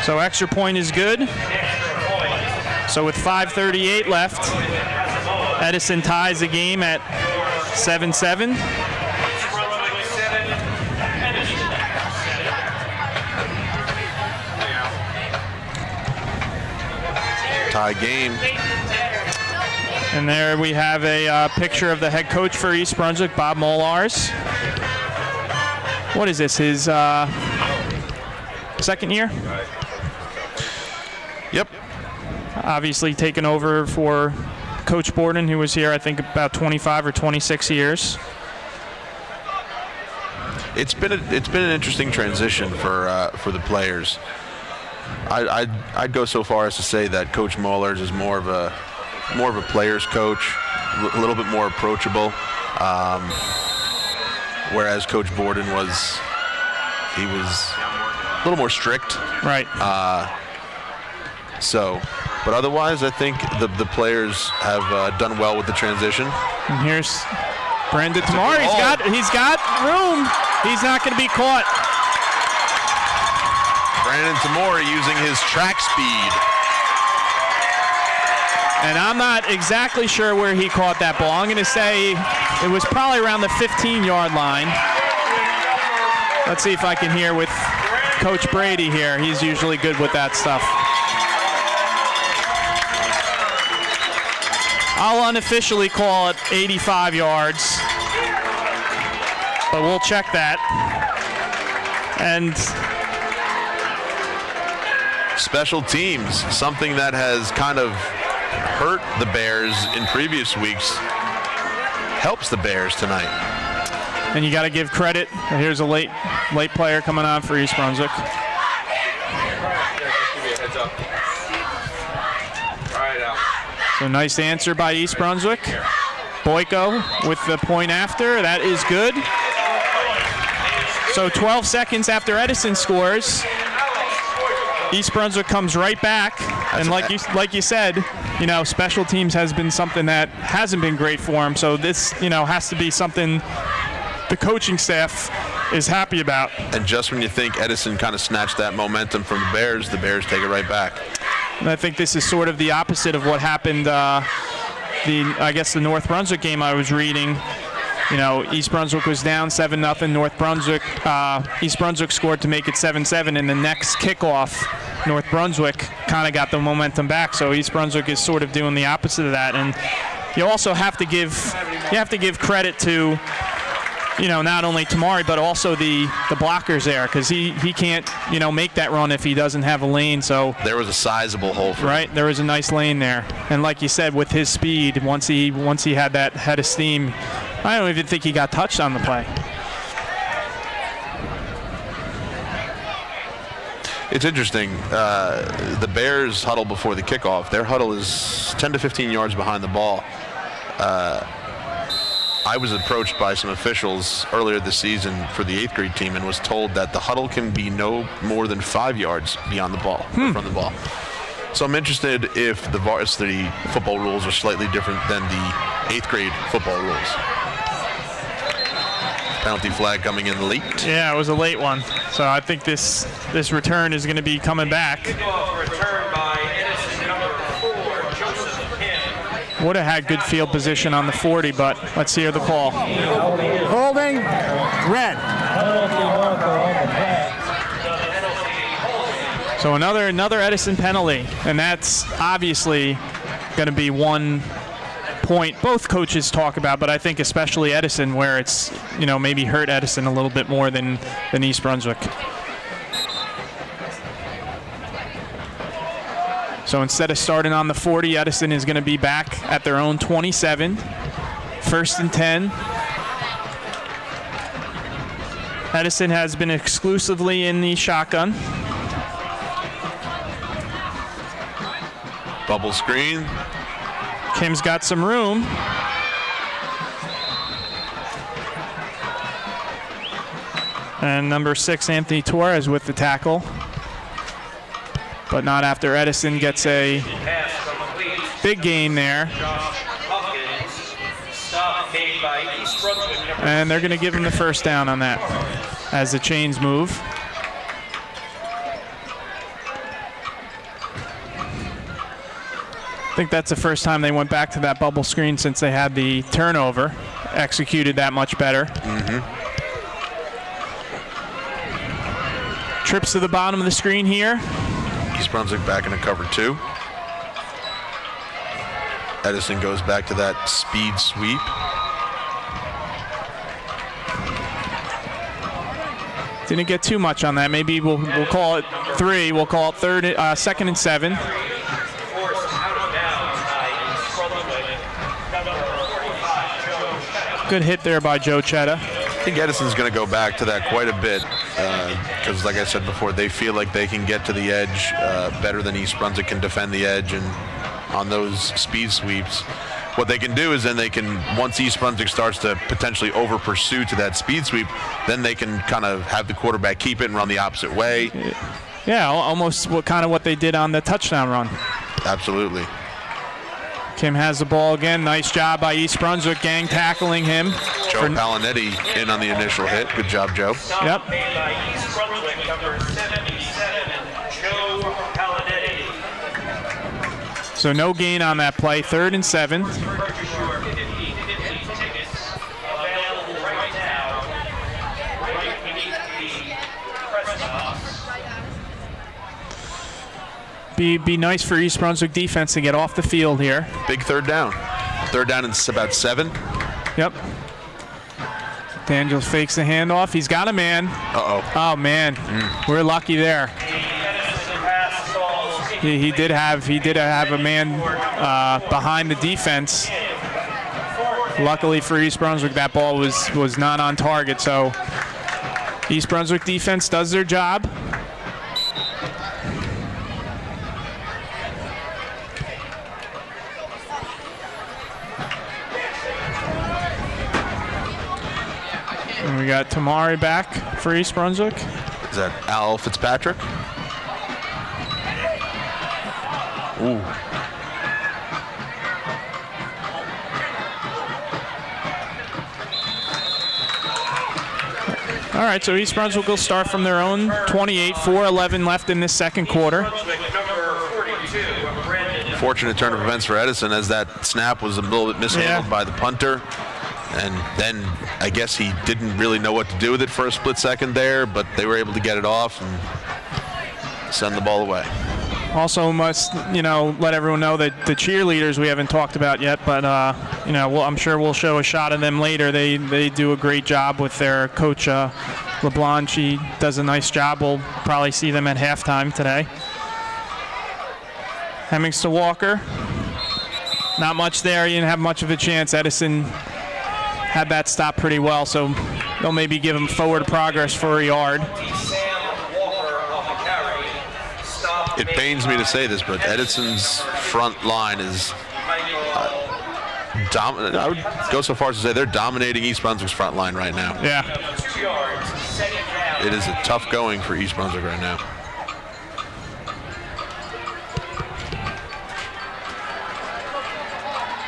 So extra point is good. So with 5:38 left, Edison ties the game at 7-7. Tie game. And there we have a picture of the head coach for East Brunswick, Bob Molars. What is this, his second year? Yep. Obviously taken over for Coach Borden, who was here, I think, about 25 or 26 years. It's been an interesting transition for the players. I'd go so far as to say that Coach Molars is more of a player's coach, a little bit more approachable. Whereas Coach Borden was a little more strict. Right. But otherwise, I think the players have done well with the transition. And here's Brandon Tamar. He's got room. He's not going to be caught. Brandon Tamori using his track speed. And I'm not exactly sure where he caught that ball. I'm going to say it was probably around the 15-yard line. Let's see if I can hear with Coach Brady here. He's usually good with that stuff. I'll unofficially call it 85 yards, but we'll check that. And Special teams, something that has kind of hurt the Bears in previous weeks, helps the Bears tonight. And you got to give credit. Here's a late player coming on for East Brunswick. So nice answer by East Brunswick. Boyko with the point after. That is good. So 12 seconds after Edison scores, East Brunswick comes right back. And like you said, you know, special teams has been something that hasn't been great for them. So this, you know, has to be something the coaching staff is happy about. And just when you think Edison kind of snatched that momentum from the Bears take it right back. And I think this is sort of the opposite of what happened, I guess the North Brunswick game I was reading. You know, East Brunswick was down 7-0. North Brunswick, East Brunswick scored to make it 7-7. And the next kickoff, North Brunswick kind of got the momentum back. So East Brunswick is sort of doing the opposite of that. And you also have to give credit to, you know, not only Tamari but also the blockers there, because he can't, you know, make that run if he doesn't have a lane. So there was a sizable hole for him. There was a nice lane there. And like you said, with his speed, once he had that head of steam, I don't even think he got touched on the play. It's interesting. The Bears huddle before the kickoff. Their huddle is 10 to 15 yards behind the ball. I was approached by some officials earlier this season for the 8th grade team and was told that the huddle can be no more than 5 yards beyond the ball, from the ball. So I'm interested if the varsity football rules are slightly different than the 8th grade football rules. Penalty flag coming in late. Yeah, it was a late one. So I think this return is going to be coming back. Return by Edison, number 4, Joseph Kim. Would have had good field position on the 40, but let's hear the call. Holding, red. So another Edison penalty, and that's obviously going to be 1 point both coaches talk about, but I think especially Edison, where it's, you know, maybe hurt Edison a little bit more than East Brunswick. So instead of starting on the 40, Edison is going to be back at their own 27, 1st and 10. Edison has been exclusively in the shotgun. Bubble screen. Kim's got some room. And number 6, Anthony Torres with the tackle. But not after Edison gets a big gain there. And they're going to give him the first down on that as the chains move. I think that's the first time they went back to that bubble screen since they had the turnover. Executed that much better. Trips to the bottom of the screen here. East Brunswick back in a cover 2. Edison goes back to that speed sweep. Didn't get too much on that. Maybe we'll call it 3. We'll call it 2nd and 7. Good hit there by Joe Chetta. I think Edison's going to go back to that quite a bit because, like I said before, they feel like they can get to the edge better than East Brunswick can defend the edge, and on those speed sweeps, what they can do is then they can, once East Brunswick starts to potentially over pursue to that speed sweep, then they can kind of have the quarterback keep it and run the opposite way. Yeah, almost what they did on the touchdown run. Absolutely. Kim has the ball again. Nice job by East Brunswick, gang tackling him. Joe Palinetti in on the initial hit. Good job, Joe. Yep. Made by East Brunswick, number 77, Joe Palinetti. So no gain on that play. 3rd and 7. Purchase your 50 tickets available right now. Right beneath the press box. Be nice for East Brunswick defense to get off the field here. Big 3rd down. 3rd down and about 7. Yep. Daniel fakes the handoff. He's got a man. Uh-oh. Oh man, we're lucky there. He did have a man behind the defense. Luckily for East Brunswick, that ball was not on target. So East Brunswick defense does their job. And we got Tamari back for East Brunswick. Is that Al Fitzpatrick? Ooh. All right, so East Brunswick will start from their own 28, 4:11 left in this second quarter. Number 42, Brandon. Fortunate turn of events for Edison, as that snap was a little bit mishandled by the punter. And then I guess he didn't really know what to do with it for a split second there, but they were able to get it off and send the ball away. Also must, let everyone know that the cheerleaders we haven't talked about yet, but, I'm sure we'll show a shot of them later. They do a great job with their coach, LeBlanc. She does a nice job. We'll probably see them at halftime today. Hemmings to Walker. Not much there. He didn't have much of a chance. Edison had that stop pretty well, so they'll maybe give him forward progress for a yard. It pains me to say this, but Edison's front line is dominant. I would go so far as to say they're dominating East Brunswick's front line right now. Yeah. It is a tough going for East Brunswick right now.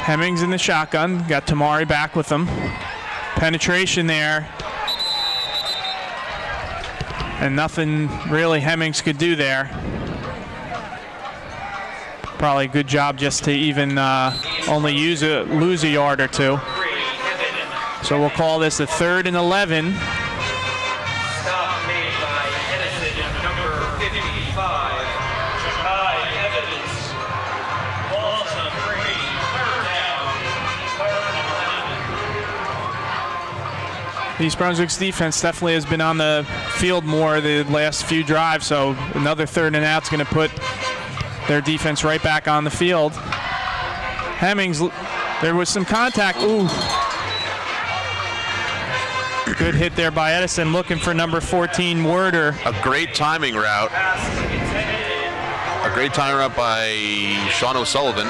Hemmings in the shotgun. Got Tamari back with them. Penetration there. And nothing really Hemmings could do there. Probably a good job just to even only lose a yard or two. So we'll call this a 3rd and 11. Stop made by Edison, number 55, Jahai Evans. Loss of 3, 3rd down, 3rd and 11. East Brunswick's defense definitely has been on the field more the last few drives, so another 3rd and out's going to put their defense right back on the field. Hemmings, there was some contact. Ooh. Good hit there by Edison, looking for number 14, Werder. A great timing route. A great timing route by Sean O'Sullivan.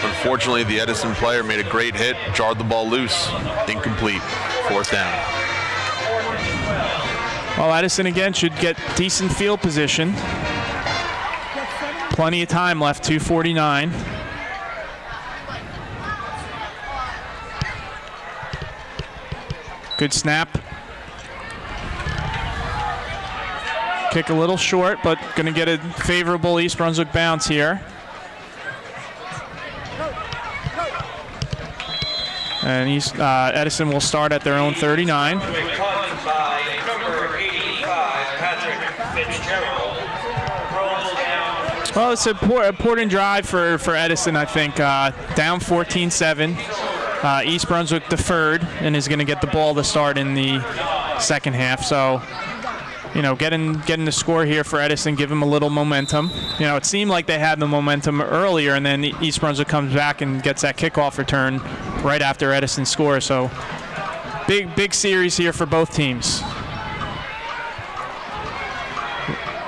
Unfortunately, the Edison player made a great hit, jarred the ball loose. Incomplete. 4th down. Well, Edison again should get decent field position. Plenty of time left, 2:49. Good snap. Kick a little short, but going to get a favorable East Brunswick bounce here. And Edison will start at their own 39. By number 85, Patrick Fitzgerald. Well, it's an important drive for Edison, I think. Down 14-7. East Brunswick deferred and is going to get the ball to start in the second half. So, getting the score here for Edison, give them a little momentum. It seemed like they had the momentum earlier, and then East Brunswick comes back and gets that kickoff return right after Edison scores. So, big series here for both teams.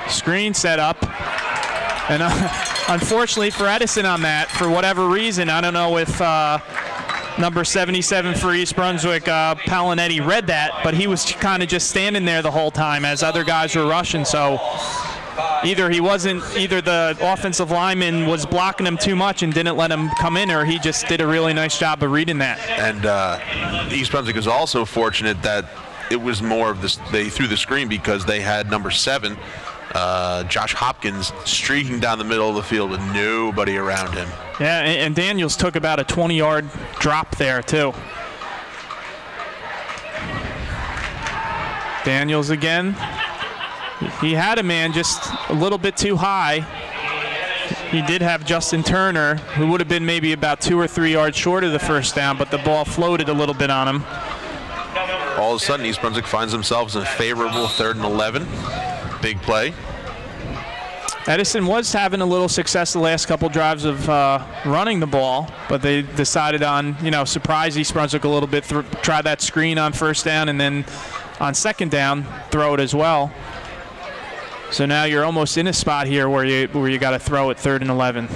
Screen set up. And unfortunately for Edison on that, for whatever reason, I don't know if number 77 for East Brunswick, Palinetti, read that, but he was kind of just standing there the whole time as other guys were rushing. So either the offensive lineman was blocking him too much and didn't let him come in, or he just did a really nice job of reading that. And East Brunswick is also fortunate that it was more of this. They threw the screen because they had number 7, Josh Hopkins, streaking down the middle of the field with nobody around him. Yeah, and Daniels took about a 20-yard drop there too. Daniels again. He had a man just a little bit too high. He did have Justin Turner, who would have been maybe about 2 or 3 yards short of the first down, but the ball floated a little bit on him. All of a sudden, East Brunswick finds themselves in a favorable 3rd and 11. Big play. Edison was having a little success the last couple drives of running the ball, but they decided on, surprise East Brunswick a little bit, try that screen on first down, and then on second down, throw it as well. So now you're almost in a spot here where you got to throw it 3rd and 11.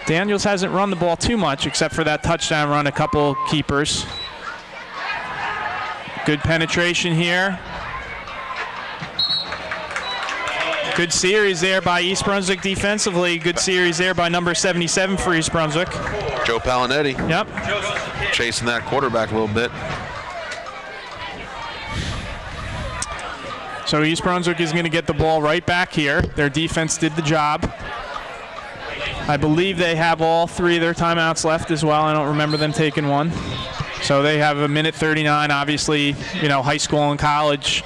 Daniels hasn't run the ball too much except for that touchdown run, a couple keepers. Good penetration here. Good series there by East Brunswick defensively. Good series there by number 77 for East Brunswick. Joe Palinetti. Yep. Chasing that quarterback a little bit. So East Brunswick is going to get the ball right back here. Their defense did the job. I believe they have all 3 of their timeouts left as well. I don't remember them taking one. So they have a minute 39. Obviously, high school and college,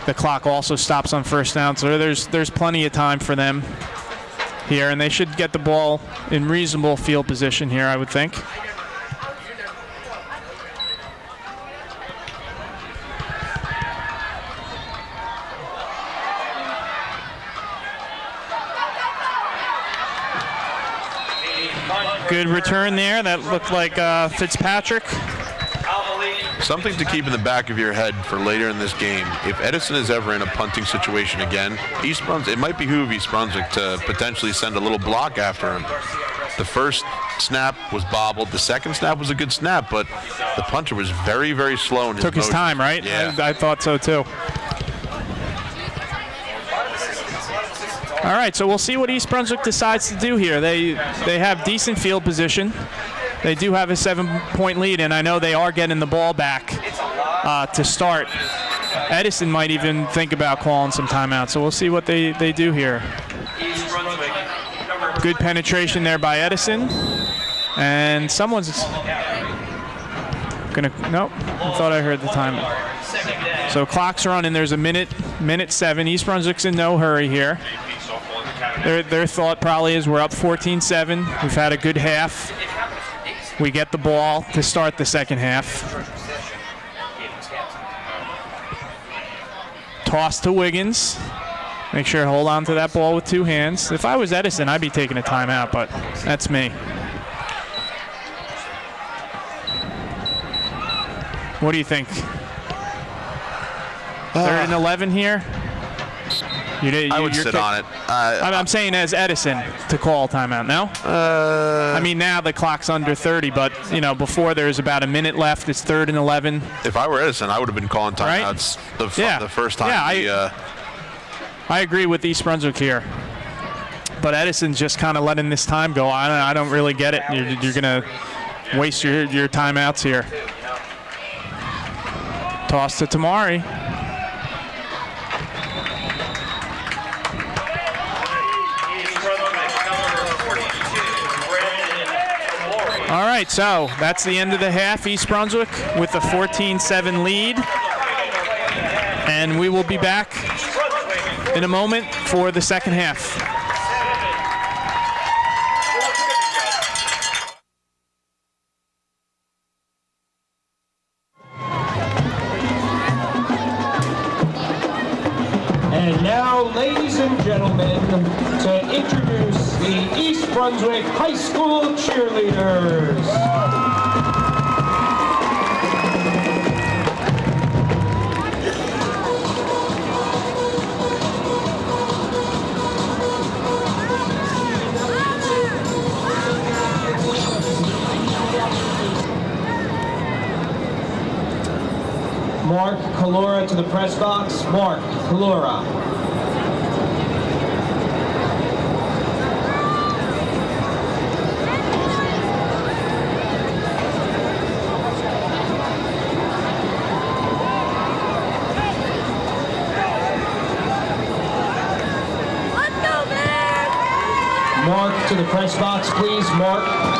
the clock also stops on first down. So there's plenty of time for them here, and they should get the ball in reasonable field position here, I would think. Good return there. That looked like Fitzpatrick. Something to keep in the back of your head for later in this game. If Edison is ever in a punting situation again, East Brunswick, it might behoove East Brunswick to potentially send a little block after him. The first snap was bobbled. The second snap was a good snap, but the punter was very, very slow in his Took his time, right? Yeah. I thought so too. All right, so we'll see what East Brunswick decides to do here. They have decent field position. They do have a 7-point lead, and I know they are getting the ball back to start. Edison might even think about calling some timeouts, so we'll see what they do here. Good penetration there by Edison. And someone's gonna, nope, I thought I heard the time. So clock's running, there's a minute 7. East Brunswick's in no hurry here. Their thought probably is we're up 14-7. We've had a good half. We get the ball to start the second half. Toss to Wiggins. Make sure to hold on to that ball with 2 hands. If I was Edison, I'd be taking a timeout, but that's me. What do you think? 3rd and 11 here? I would sit on it. I'm saying as Edison to call timeout, no? I mean, now the clock's under 30, but, before there's about a minute left. It's 3rd and 11. If I were Edison, I would have been calling timeouts the first time. Yeah, I agree with East Brunswick here. But Edison's just kind of letting this time go. I don't really get it. You're going to waste your timeouts here. Toss to Tamari. All right, so that's the end of the half. East Brunswick with a 14-7 lead. And we will be back in a moment for the second half. And now, ladies and gentlemen, to introduce the East Brunswick High School cheerleaders. Kalora to the press box. Mark Kalora. Mark to the press box, please. Mark.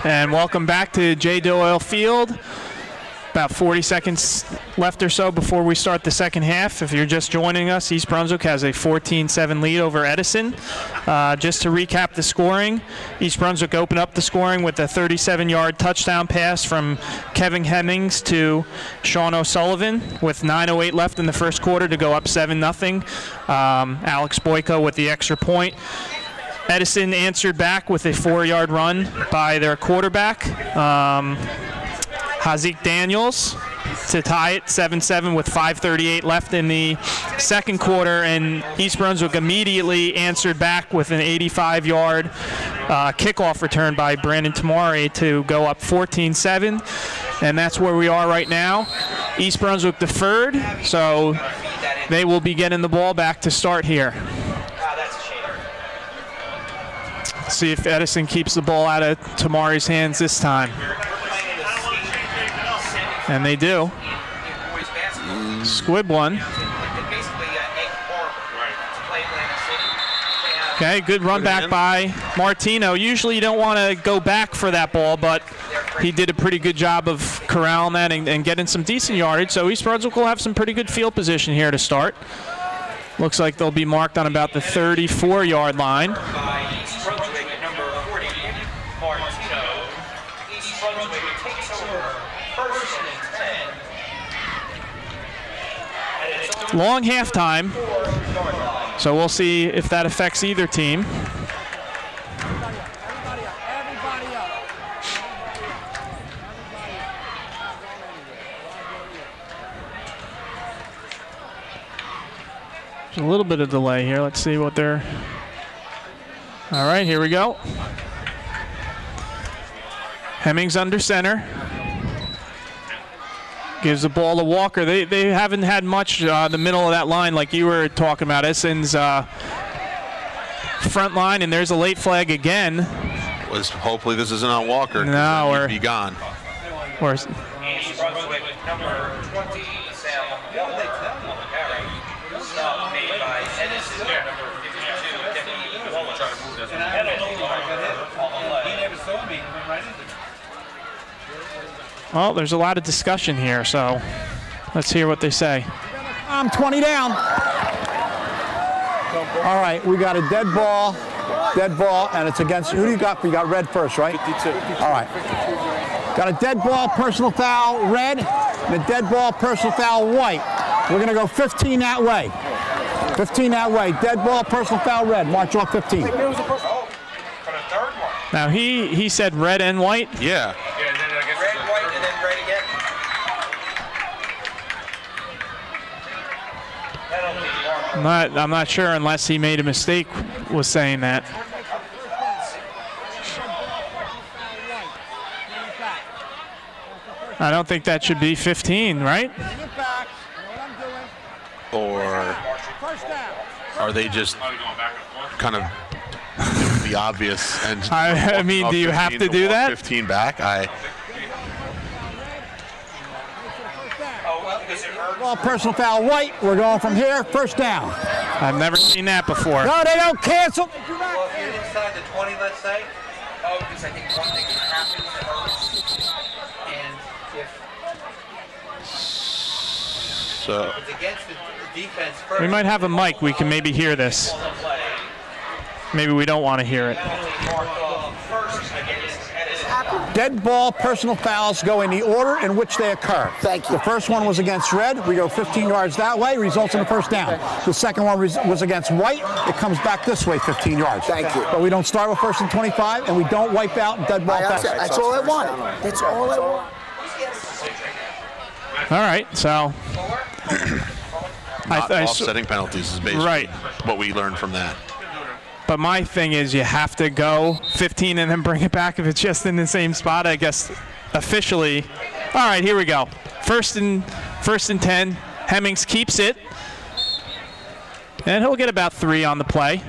And welcome back to J. Doyle Field. About 40 seconds left or so before we start the second half. If you're just joining us, East Brunswick has a 14-7 lead over Edison. Just to recap the scoring, East Brunswick opened up the scoring with a 37-yard touchdown pass from Kevin Hemmings to Sean O'Sullivan with 9:08 left in the first quarter to go up 7-0. Alex Boyko with the extra point. Edison answered back with a 4-yard run by their quarterback, Hazik Daniels, to tie it 7-7 with 5:38 left in the second quarter, and East Brunswick immediately answered back with an 85-yard kickoff return by Brandon Tamari to go up 14-7, and that's where we are right now. East Brunswick deferred, so they will be getting the ball back to start here. See if Edison keeps the ball out of Tamari's hands this time. And they do. Squib one. Okay, good run back by Martino. Usually you don't want to go back for that ball, but he did a pretty good job of corralling that and getting some decent yardage. So East Brunswick will have some pretty good field position here to start. Looks like they'll be marked on about the 34-yard line. Long halftime, so we'll see if that affects either team. There's a little bit of delay here. Let's see what they're... All right, here we go. Hemmings under center. Gives the ball to Walker. They haven't had much the middle of that line like you were talking about. Edison's front line, and there's a late flag again. Hopefully this isn't on Walker. No, or be gone. Or East Brunswick, number 20, Sam Whalen. Stop made by Edison, number 52, Deputy Whalen. well, there's a lot of discussion here, so let's hear what they say. I'm 20 down. All right, we got a dead ball, and it's against, who do you got? You got red first, right? 52. All right. Got a dead ball, personal foul, red, and a dead ball, personal foul, white. We're going to go 15 that way. 15 that way. Dead ball, personal foul, red. March off 15. Now, he said red and white. Yeah. Red, white, and then red again. I'm not sure unless he made a mistake was saying that. I don't think that should be 15, right? Or are they just kind of doing the obvious? And I mean, do you have to do that? 15 back. Ball, personal foul, white. We're going from here, first down. I've never seen that before. No, they don't cancel. Well, if you're inside the 20, let's say. Oh, because I think one thing can happen first. And if So it's against the defense first. We might have a mic. We can maybe hear this. Maybe we don't want to hear it. Dead ball, personal fouls go in the order in which they occur. Thank you. The first one was against red. We go 15 yards that way, results in a first down. The second one was against white. It comes back this way 15 yards. Thank you. But we don't start with first and 25, and we don't wipe out dead ball fouls. That's all I wanted. That's all I wanted. All right, so not offsetting penalties is basically right. what we learned from that. But my thing is you have to go 15 and then bring it back if it's just in the same spot, I guess, officially. All right, here we go. First and 10. Hemmings keeps it. And he'll get about 3 on the play.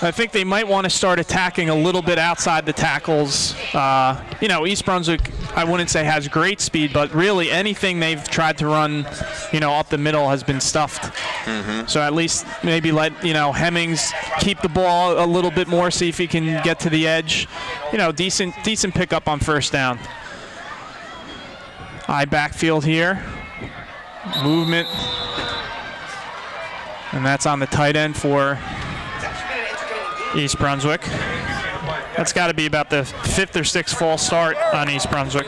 I think they might want to start attacking a little bit outside the tackles. East Brunswick, I wouldn't say has great speed, but really anything they've tried to run, up the middle has been stuffed. Mm-hmm. So at least maybe let, Hemmings keep the ball a little bit more, see if he can get to the edge. Decent pickup on first down. High backfield here. Movement. And that's on the tight end for East Brunswick. That's got to be about the 5th or 6th false start on East Brunswick.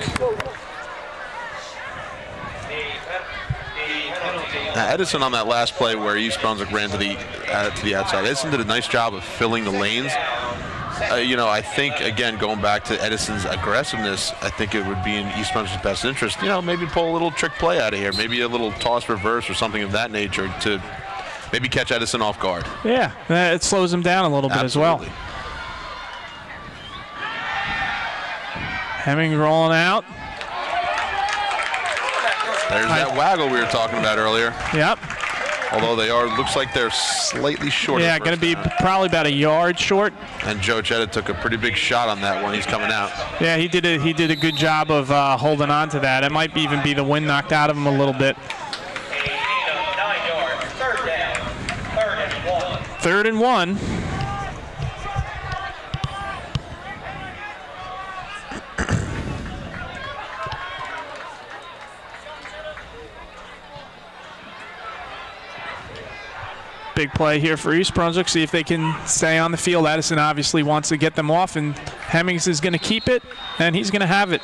Now, Edison on that last play where East Brunswick ran to the outside. Edison did a nice job of filling the lanes. I think, again, going back to Edison's aggressiveness, I think it would be in East Brunswick's best interest, maybe pull a little trick play out of here, maybe a little toss reverse or something of that nature to maybe catch Edison off guard. Yeah, it slows him down a little bit Absolutely. as well. Hemming rolling out. There's that waggle we were talking about earlier. Yep. Although looks like they're slightly short. Yeah, going to be probably about a yard short. And Joe Chetta took a pretty big shot on that one. He's coming out. Yeah, he did a good job of holding on to that. It might even be the wind knocked out of him a little bit. 9 yards, third down, 3rd and 1. 3rd and 1. Big play here for East Brunswick. See if they can stay on the field. Edison obviously wants to get them off, and Hemmings is going to keep it, and he's going to have it.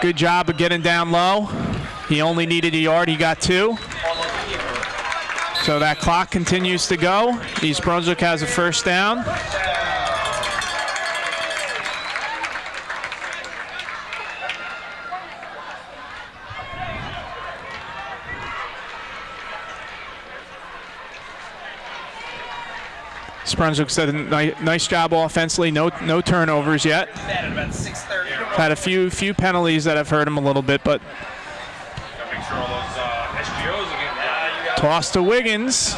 Good job of getting down low. He only needed a yard. He got 2. So that clock continues to go. East Brunswick has a first down. East Brunswick's done a nice job offensively. No turnovers yet. Had a few penalties that have hurt him a little bit, but Toss to Wiggins.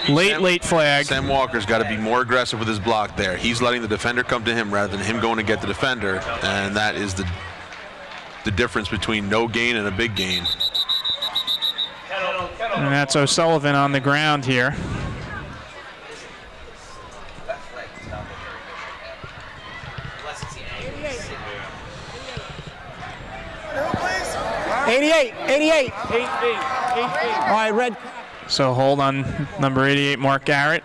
Late flag. Sam Walker's got to be more aggressive with his block there. He's letting the defender come to him rather than him going to get the defender, and that is the difference between no gain and a big gain. And that's O'Sullivan on the ground here. '88. All right, red. So hold on number 88, Mark Garrett.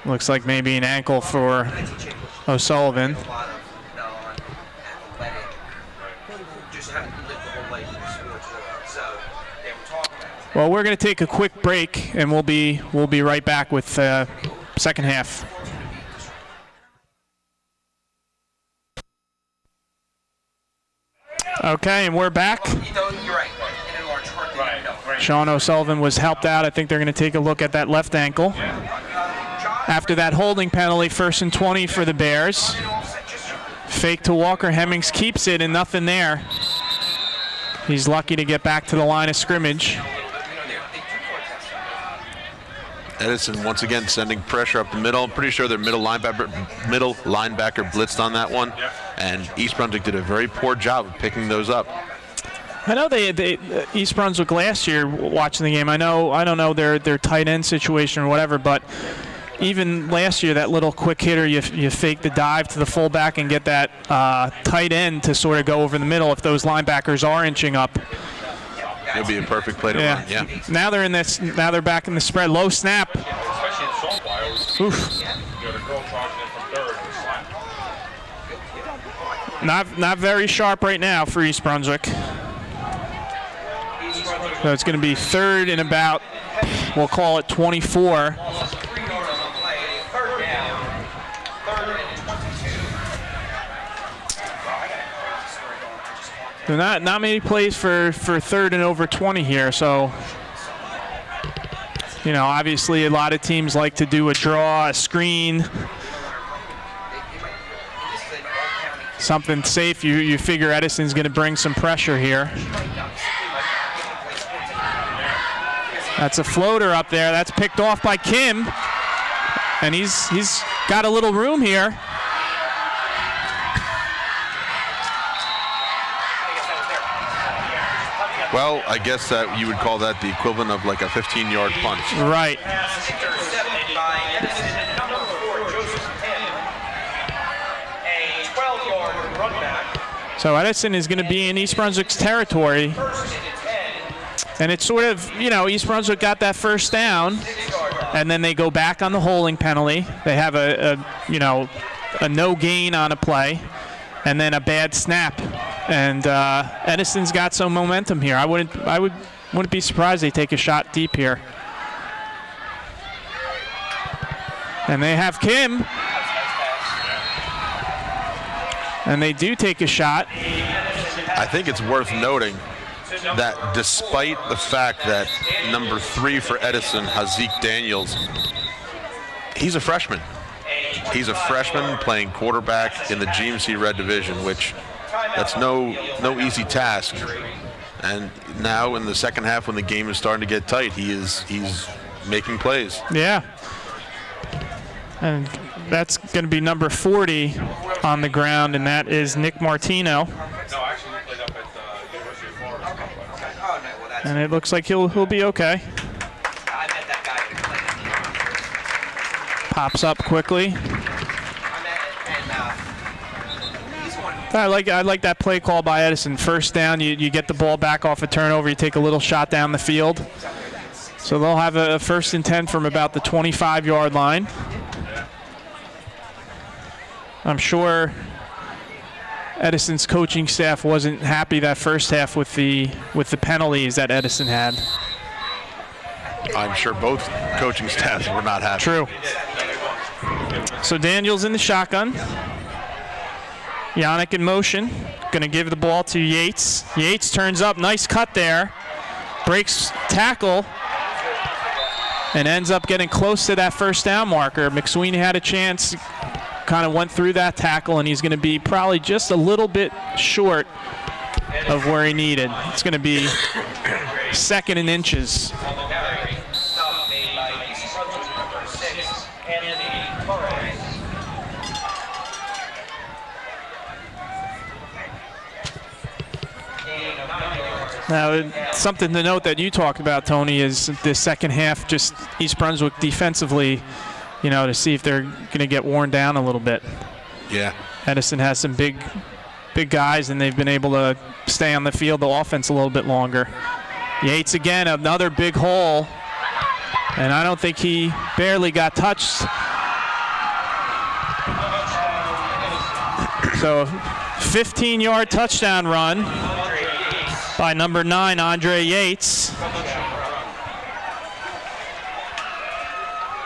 Looks like maybe an ankle for O'Sullivan. Well, we're going to take a quick break, and we'll be right back with second half. Okay, and we're back. Sean O'Sullivan was helped out. I think they're going to take a look at that left ankle. After that holding penalty, 1st and 20 for the Bears. Fake to Walker. Hemmings keeps it and nothing there. He's lucky to get back to the line of scrimmage. Edison once again sending pressure up the middle. I'm pretty sure their middle linebacker blitzed on that one, and East Brunswick did a very poor job of picking those up. I know they East Brunswick last year watching the game. I don't know their tight end situation or whatever, but even last year that little quick hitter, you fake the dive to the fullback and get that tight end to sort of go over the middle if those linebackers are inching up. It'll be a perfect play to run, yeah. Now they're in this. Now they're back in the spread. Low snap. Oof. Not very sharp right now for East Brunswick. So it's going to be 3rd and about, we'll call it 24. So not many plays for 3rd and over 20 here. So, you know, obviously a lot of teams like to do a draw, a screen, something safe. You figure Edison's going to bring some pressure here. That's a floater up there. That's picked off by Kim, and he's got a little room here. Well, I guess that you would call that the equivalent of like a 15-yard punt. Right. So Edison is going to be in East Brunswick's territory. And it's sort of, you know, East Brunswick got that first down, and then they go back on the holding penalty. They have a no gain on a play, and then a bad snap. And Edison's got some momentum here. I wouldn't be surprised they take a shot deep here. And they have Kim. And they do take a shot. I think it's worth noting that despite the fact that number 3 for Edison, Hazik Daniels, he's a freshman. He's a freshman playing quarterback in the GMC Red Division, which that's no easy task. And now in the second half, when the game is starting to get tight, he's making plays. Yeah. And that's going to be number 40 on the ground, and that is Nick Martino. And it looks like he'll be okay. Pops up quickly. I like that play call by Edison. First down, you get the ball back off a turnover, you take a little shot down the field. So they'll have a 1st and 10 from about the 25-yard line. I'm sure Edison's coaching staff wasn't happy that first half with the penalties that Edison had. I'm sure both coaching staffs were not happy. True. So Daniels in the shotgun. Yannick in motion. Going to give the ball to Yates. Yates turns up. Nice cut there. Breaks tackle. And ends up getting close to that first down marker. McSweeney had a chance. kind of went through that tackle, and he's going to be probably just a little bit short of where he needed. It's going to be 2nd in inches. Stop made by East Brunswick number 6, Anthony Torres. Gain of 9 yards. Now, something to note that you talked about, Tony, is the second half, just East Brunswick defensively, you know, to see if they're going to get worn down a little bit. Yeah. Edison has some big guys, and they've been able to stay on the field, the offense, a little bit longer. Yates again, another big hole, and I don't think he barely got touched. So 15-yard touchdown run by number 9, Andre Yates,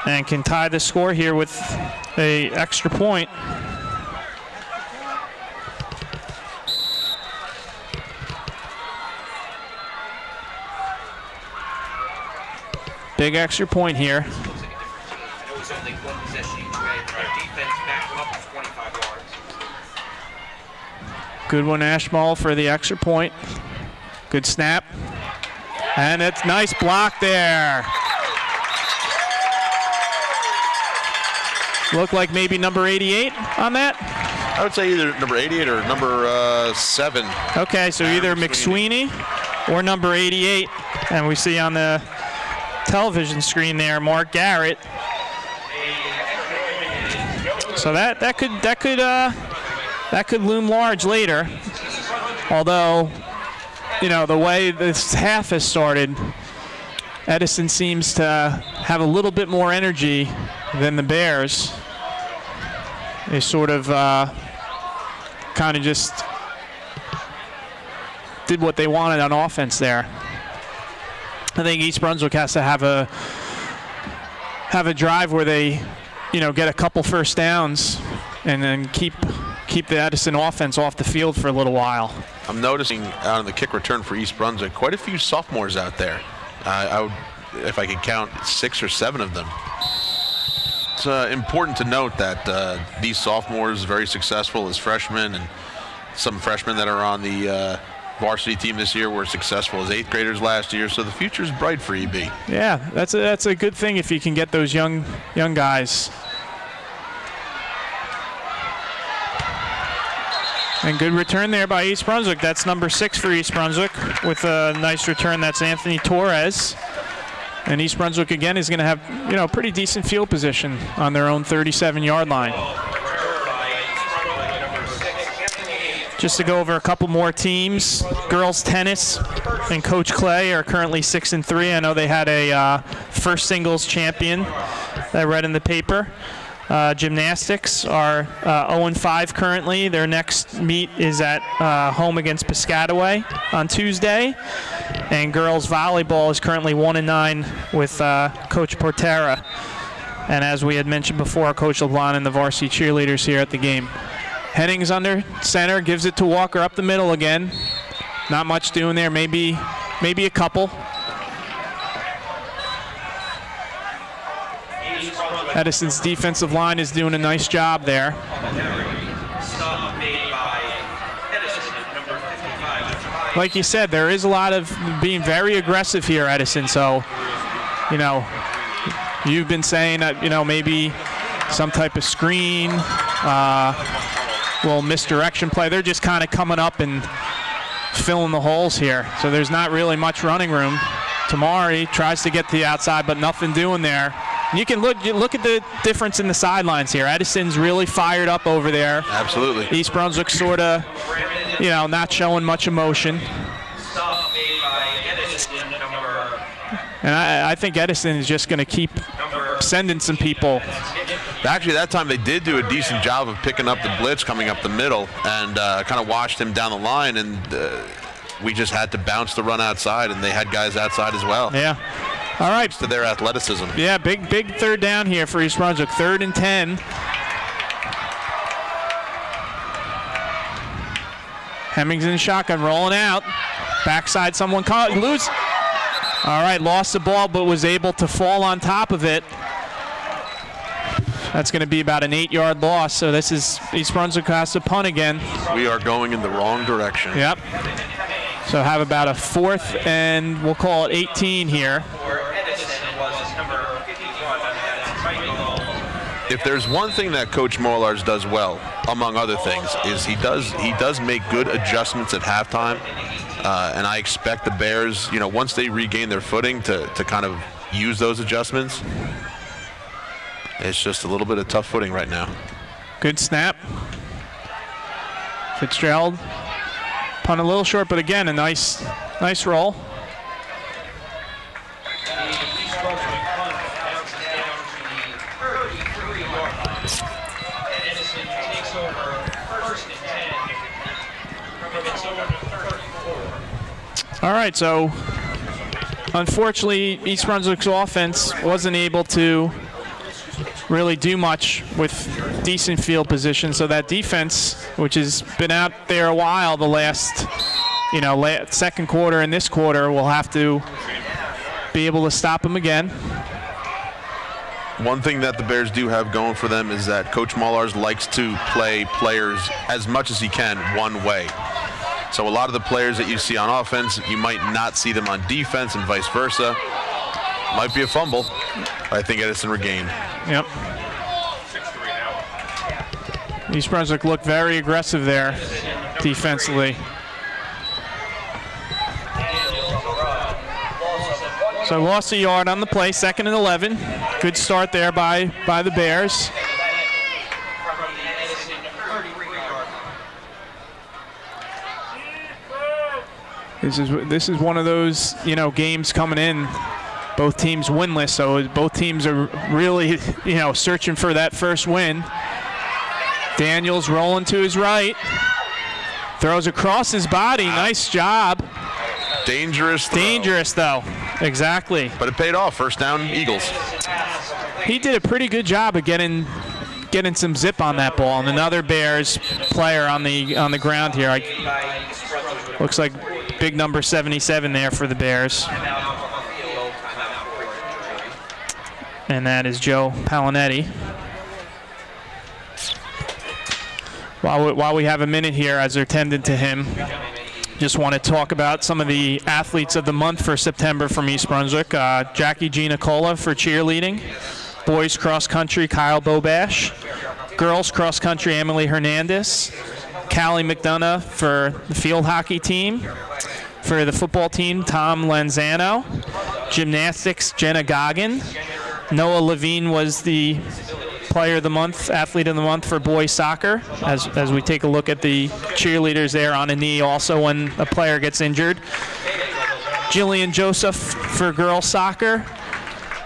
and can tie the score here with a extra point. Big extra point here. I know it's only one possession each way, but our defense backed them up to 25 yards. Good one, Ashmall, for the extra point. Good snap. And it's nice block there. Looked like maybe number 88 on that. I would say either number 88 or number 7. Okay, so either McSweeney or number 88. And we see on the television screen there, Mark Garrett. So that could loom large later. Although, you know, the way this half has started, Edison seems to have a little bit more energy than the Bears. They sort of kind of just did what they wanted on offense there. I think East Brunswick has to have a drive where they, you know, get a couple first downs and then keep the Edison offense off the field for a little while. I'm noticing on the kick return for East Brunswick, quite a few sophomores out there. I would, if I could count, 6 or 7 of them. It's important to note that these sophomores are very successful as freshmen, and some freshmen that are on the varsity team this year were successful as 8th graders last year, so the future is bright for EB. Yeah, that's a good thing if you can get those young guys. And good return there by East Brunswick. That's number 6 for East Brunswick with a nice return. That's Anthony Torres. And East Brunswick again is going to have, you know, pretty decent field position on their own 37-yard line. Just to go over a couple more teams, girls tennis and Coach Clay are currently 6-3. I know they had a first singles champion that I read in the paper. Gymnastics are 0-5 currently. Their next meet is at home against Piscataway on Tuesday. And girls volleyball is currently 1-9 with Coach Portera. And as we had mentioned before, Coach LeBlanc and the varsity cheerleaders here at the game. Hennings under center, gives it to Walker up the middle again. Not much doing there, maybe a couple. Edison's defensive line is doing a nice job there. Like you said, there is a lot of being very aggressive here, Edison. So, you know, you've been saying that, you know, maybe some type of screen, little misdirection play. They're just kind of coming up and filling the holes here. So there's not really much running room. Tamari tries to get to the outside, but nothing doing there. And you can look at the difference in the sidelines here. Edison's really fired up over there. Absolutely. East Brunswick sort of, you know, not showing much emotion. And I think Edison is just going to keep sending some people. Actually, that time they did do a decent job of picking up the blitz coming up the middle and kind of watched him down the line, and we just had to bounce the run outside, and they had guys outside as well. Yeah. All right. To their athleticism. Yeah, big third down here for East Brunswick. 3rd and 10. Hemmings in shotgun, rolling out. Backside, someone caught, lose. All right, lost the ball, but was able to fall on top of it. That's going to be about an 8-yard loss. So this is East Brunswick has to punt again. We are going in the wrong direction. Yep. So have about a 4th and we'll call it 18 here. If there's one thing that Coach Mollars does well, among other things, is he does make good adjustments at halftime, and I expect the Bears, once they regain their footing, to kind of use those adjustments. It's just a little bit of tough footing right now. Good snap. Fitzgerald punt a little short, but again a nice roll. All right, so unfortunately East Brunswick's offense wasn't able to really do much with decent field position, so that defense, which has been out there a while, the last, second quarter and this quarter, will have to be able to stop them again. One thing that the Bears do have going for them is that Coach Mollars likes to play players as much as he can one way. So a lot of the players that you see on offense, you might not see them on defense and vice versa. Might be a fumble, but I think Edison regained. Yep. East Brunswick looked very aggressive there defensively. So lost a yard on the play, 2nd and 11. Good start there by the Bears. This is one of those, games coming in. Both teams winless, so both teams are really, searching for that first win. Daniels rolling to his right. Throws across his body. Nice job. Dangerous throw. Dangerous, though. Exactly. But it paid off. First down, Eagles. He did a pretty good job of getting some zip on that ball. And another Bears player on the ground here. Looks like big number 77 there for the Bears. And that is Joe Palinetti. While we have a minute here as they're tending to him, just want to talk about some of the athletes of the month for September from East Brunswick. Jackie Giannicola for cheerleading. Boys cross country, Kyle Bobash. Girls cross country, Emily Hernandez. Callie McDonough for the field hockey team. For the football team, Tom Lanzano. Gymnastics, Jenna Goggin. Noah Levine was the player of the month, athlete of the month for boys soccer, as we take a look at the cheerleaders there on a knee also when a player gets injured. Jillian Joseph for girls soccer.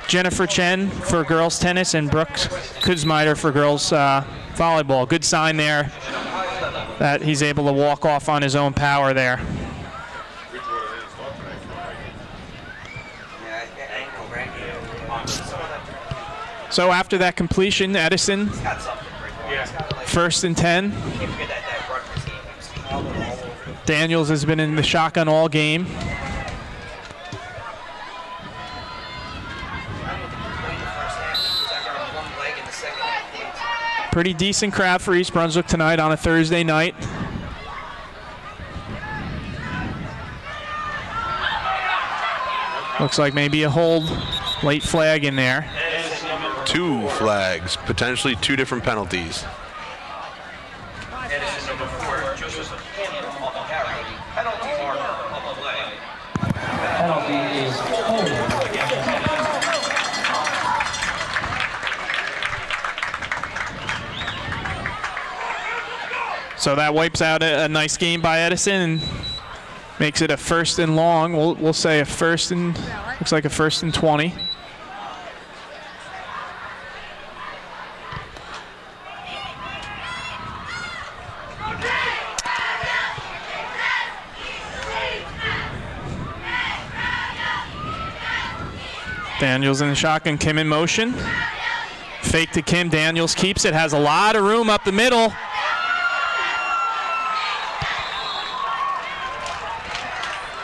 Jennifer Chen for girls tennis, and Brooke Kuzmiter for girls volleyball. Good sign there that he's able to walk off on his own power there. So after that completion, Edison, 1st and 10. Daniels has been in the shotgun all game. Pretty decent crowd for East Brunswick tonight on a Thursday night. Looks like maybe a hold, late flag in there. 2 flags, potentially 2 different penalties. Penalty is holding. So that wipes out a nice game by Edison and makes it a 1st and long. We'll say a 1st and, looks like a 1st and 20. Daniels in the shotgun, Kim in motion. Fake to Kim, Daniels keeps it, has a lot of room up the middle.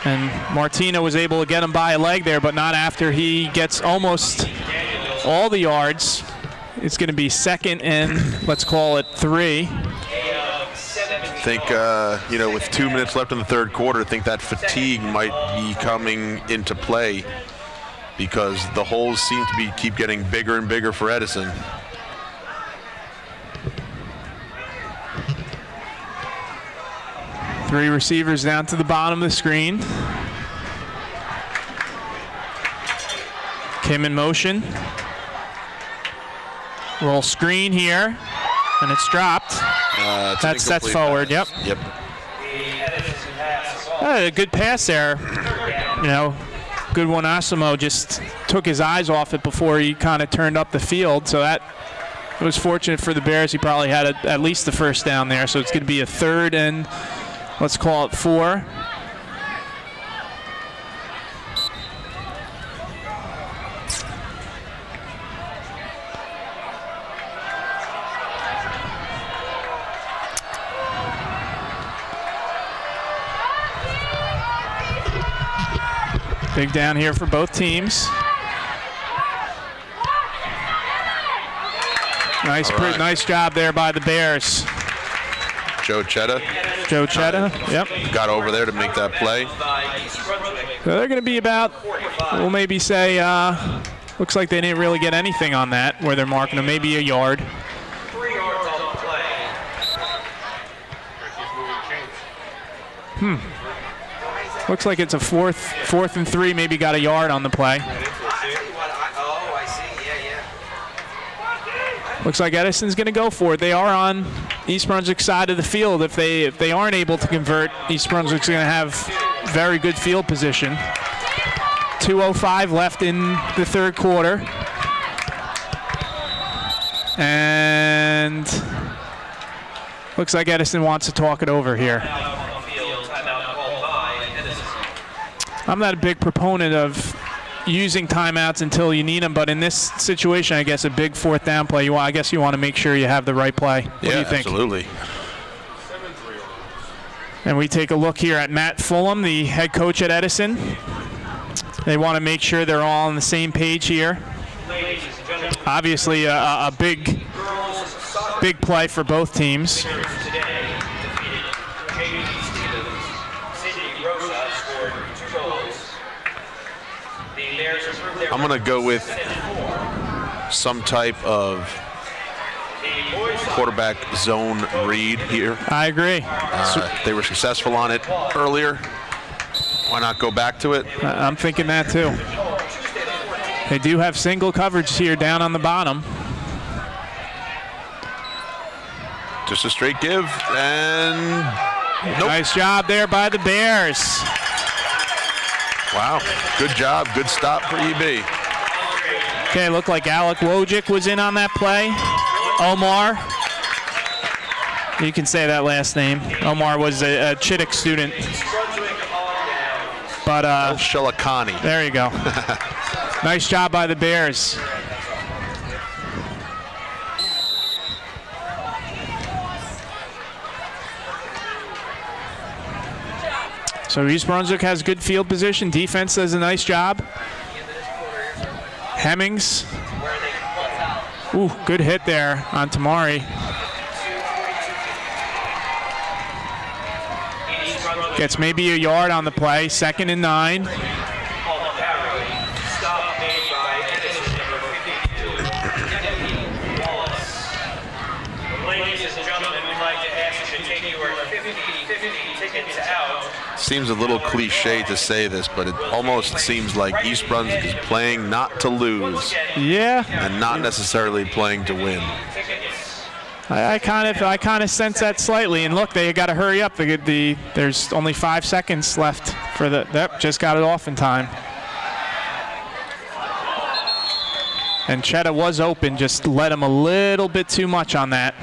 And Martina was able to get him by a leg there, but not after he gets almost all the yards. It's going to be 2nd and let's call it 3. I think, with 2 minutes left in the third quarter, I think that fatigue might be coming into play because the holes seem to keep getting bigger and bigger for Edison. Three receivers down to the bottom of the screen. Kim in motion. Roll screen here, and it's dropped. That's forward. Pass. Yep. Yep. A good pass there. Good one. Asimo just took his eyes off it before he kind of turned up the field. So it was fortunate for the Bears. He probably had at least the first down there. So it's going to be a 3rd and let's call it 4. Big down here for both teams. Nice job there by the Bears. Joe Chetta. Yep. Got over there to make that play. So they're going to be about, we'll maybe say, looks like they didn't really get anything on that where they're marking them, maybe a yard. 3 yards on the play. Looks like it's a 4th and 3, maybe got a yard on the play. I see. Yeah. Looks like Edison's going to go for it. They are on East Brunswick's side of the field. If they aren't able to convert, East Brunswick's going to have very good field position. 2:05 left in the third quarter. And looks like Edison wants to talk it over here. I'm not a big proponent of using timeouts until you need them, but in this situation, I guess a big 4th down play, I guess you want to make sure you have the right play. What do you think? Absolutely. And we take a look here at Matt Fulham, the head coach at Edison. They want to make sure they're all on the same page here. Obviously, a big play for both teams. I'm going to go with some type of quarterback zone read here. I agree. They were successful on it earlier. Why not go back to it? I'm thinking that too. They do have single coverage here down on the bottom. Just a straight give, and nope. Nice job there by the Bears. Wow, good job, good stop for EB. Okay, looked like Alec Wojcik was in on that play. Omar. You can say that last name. Omar was a Chittick student. But El Shelakani. There you go. Nice job by the Bears. So East Brunswick has good field position. Defense does a nice job. Hemmings. Ooh, good hit there on Tamari. Gets maybe a yard on the play. 2nd and 9. Seems a little cliche to say this, but it almost seems like East Brunswick is playing not to lose. Yeah. And not necessarily playing to win. I kind of sense that slightly. And look, they got to hurry up. There's only 5 seconds left for the. Yep, just got it off in time. And Chetta was open, just let him a little bit too much on that.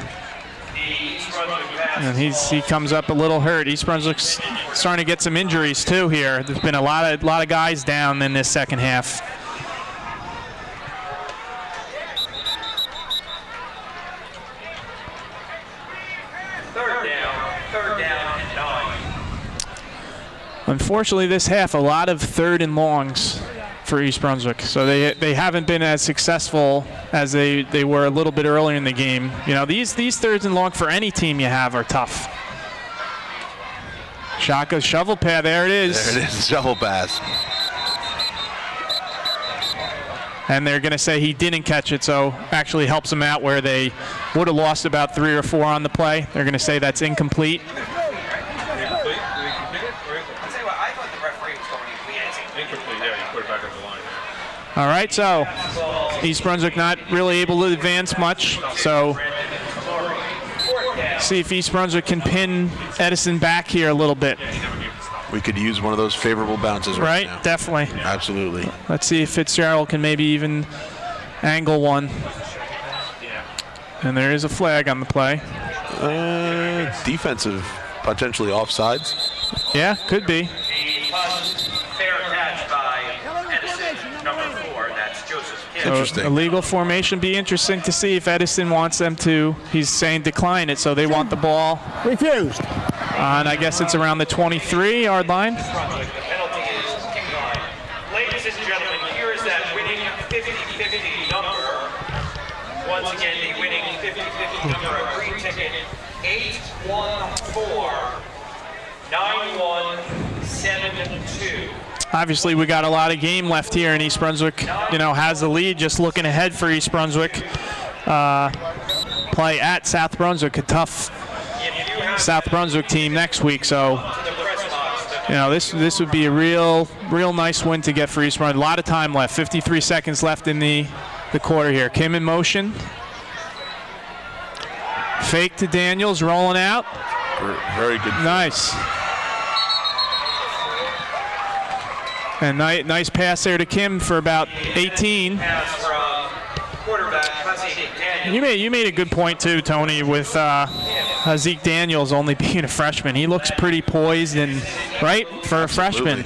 And he comes up a little hurt. East Brunswick's starting to get some injuries too here. There's been a lot of guys down in this second half. Third down and 9. Unfortunately, this half, a lot of 3rd and longs for East Brunswick. So they haven't been as successful as they were a little bit earlier in the game. You know, these thirds and long for any team you have are tough. Shaka shovel pass, there it is. There it is, shovel pass. And they're going to say he didn't catch it, so actually helps them out where they would have lost about 3 or 4 on the play. They're going to say that's incomplete. All right, so East Brunswick not really able to advance much, so see if East Brunswick can pin Edison back here a little bit. We could use one of those favorable bounces right now. Definitely. Absolutely. Let's see if Fitzgerald can maybe even angle one. And there is a flag on the play. Defensive, potentially offsides. Yeah, could be. Fair catch by Edison, number 4. That's Joseph Kim. Interesting. Illegal formation. Be interesting to see if Edison wants them to. He's saying decline it, so they want the ball. Refused. And I guess it's around the 23-yard line. The penalty is kick line. Ladies and gentlemen, here is that winning 50-50 number. Once again, the winning 50-50 number of green ticket, 814-9172. Obviously, we got a lot of game left here, and East Brunswick, you know, has the lead. Just looking ahead for East Brunswick. Play at South Brunswick, a tough South Brunswick team next week. So, you know, this would be a real nice win to get for East Brunswick. A lot of time left. 53 seconds left in the quarter here. Kim in motion. Fake to Daniels, rolling out. Very good. Nice. And nice pass there to Kim for about 18. You made a good point too, Tony, with Zeke Daniels only being a freshman. He looks pretty poised and right for a freshman.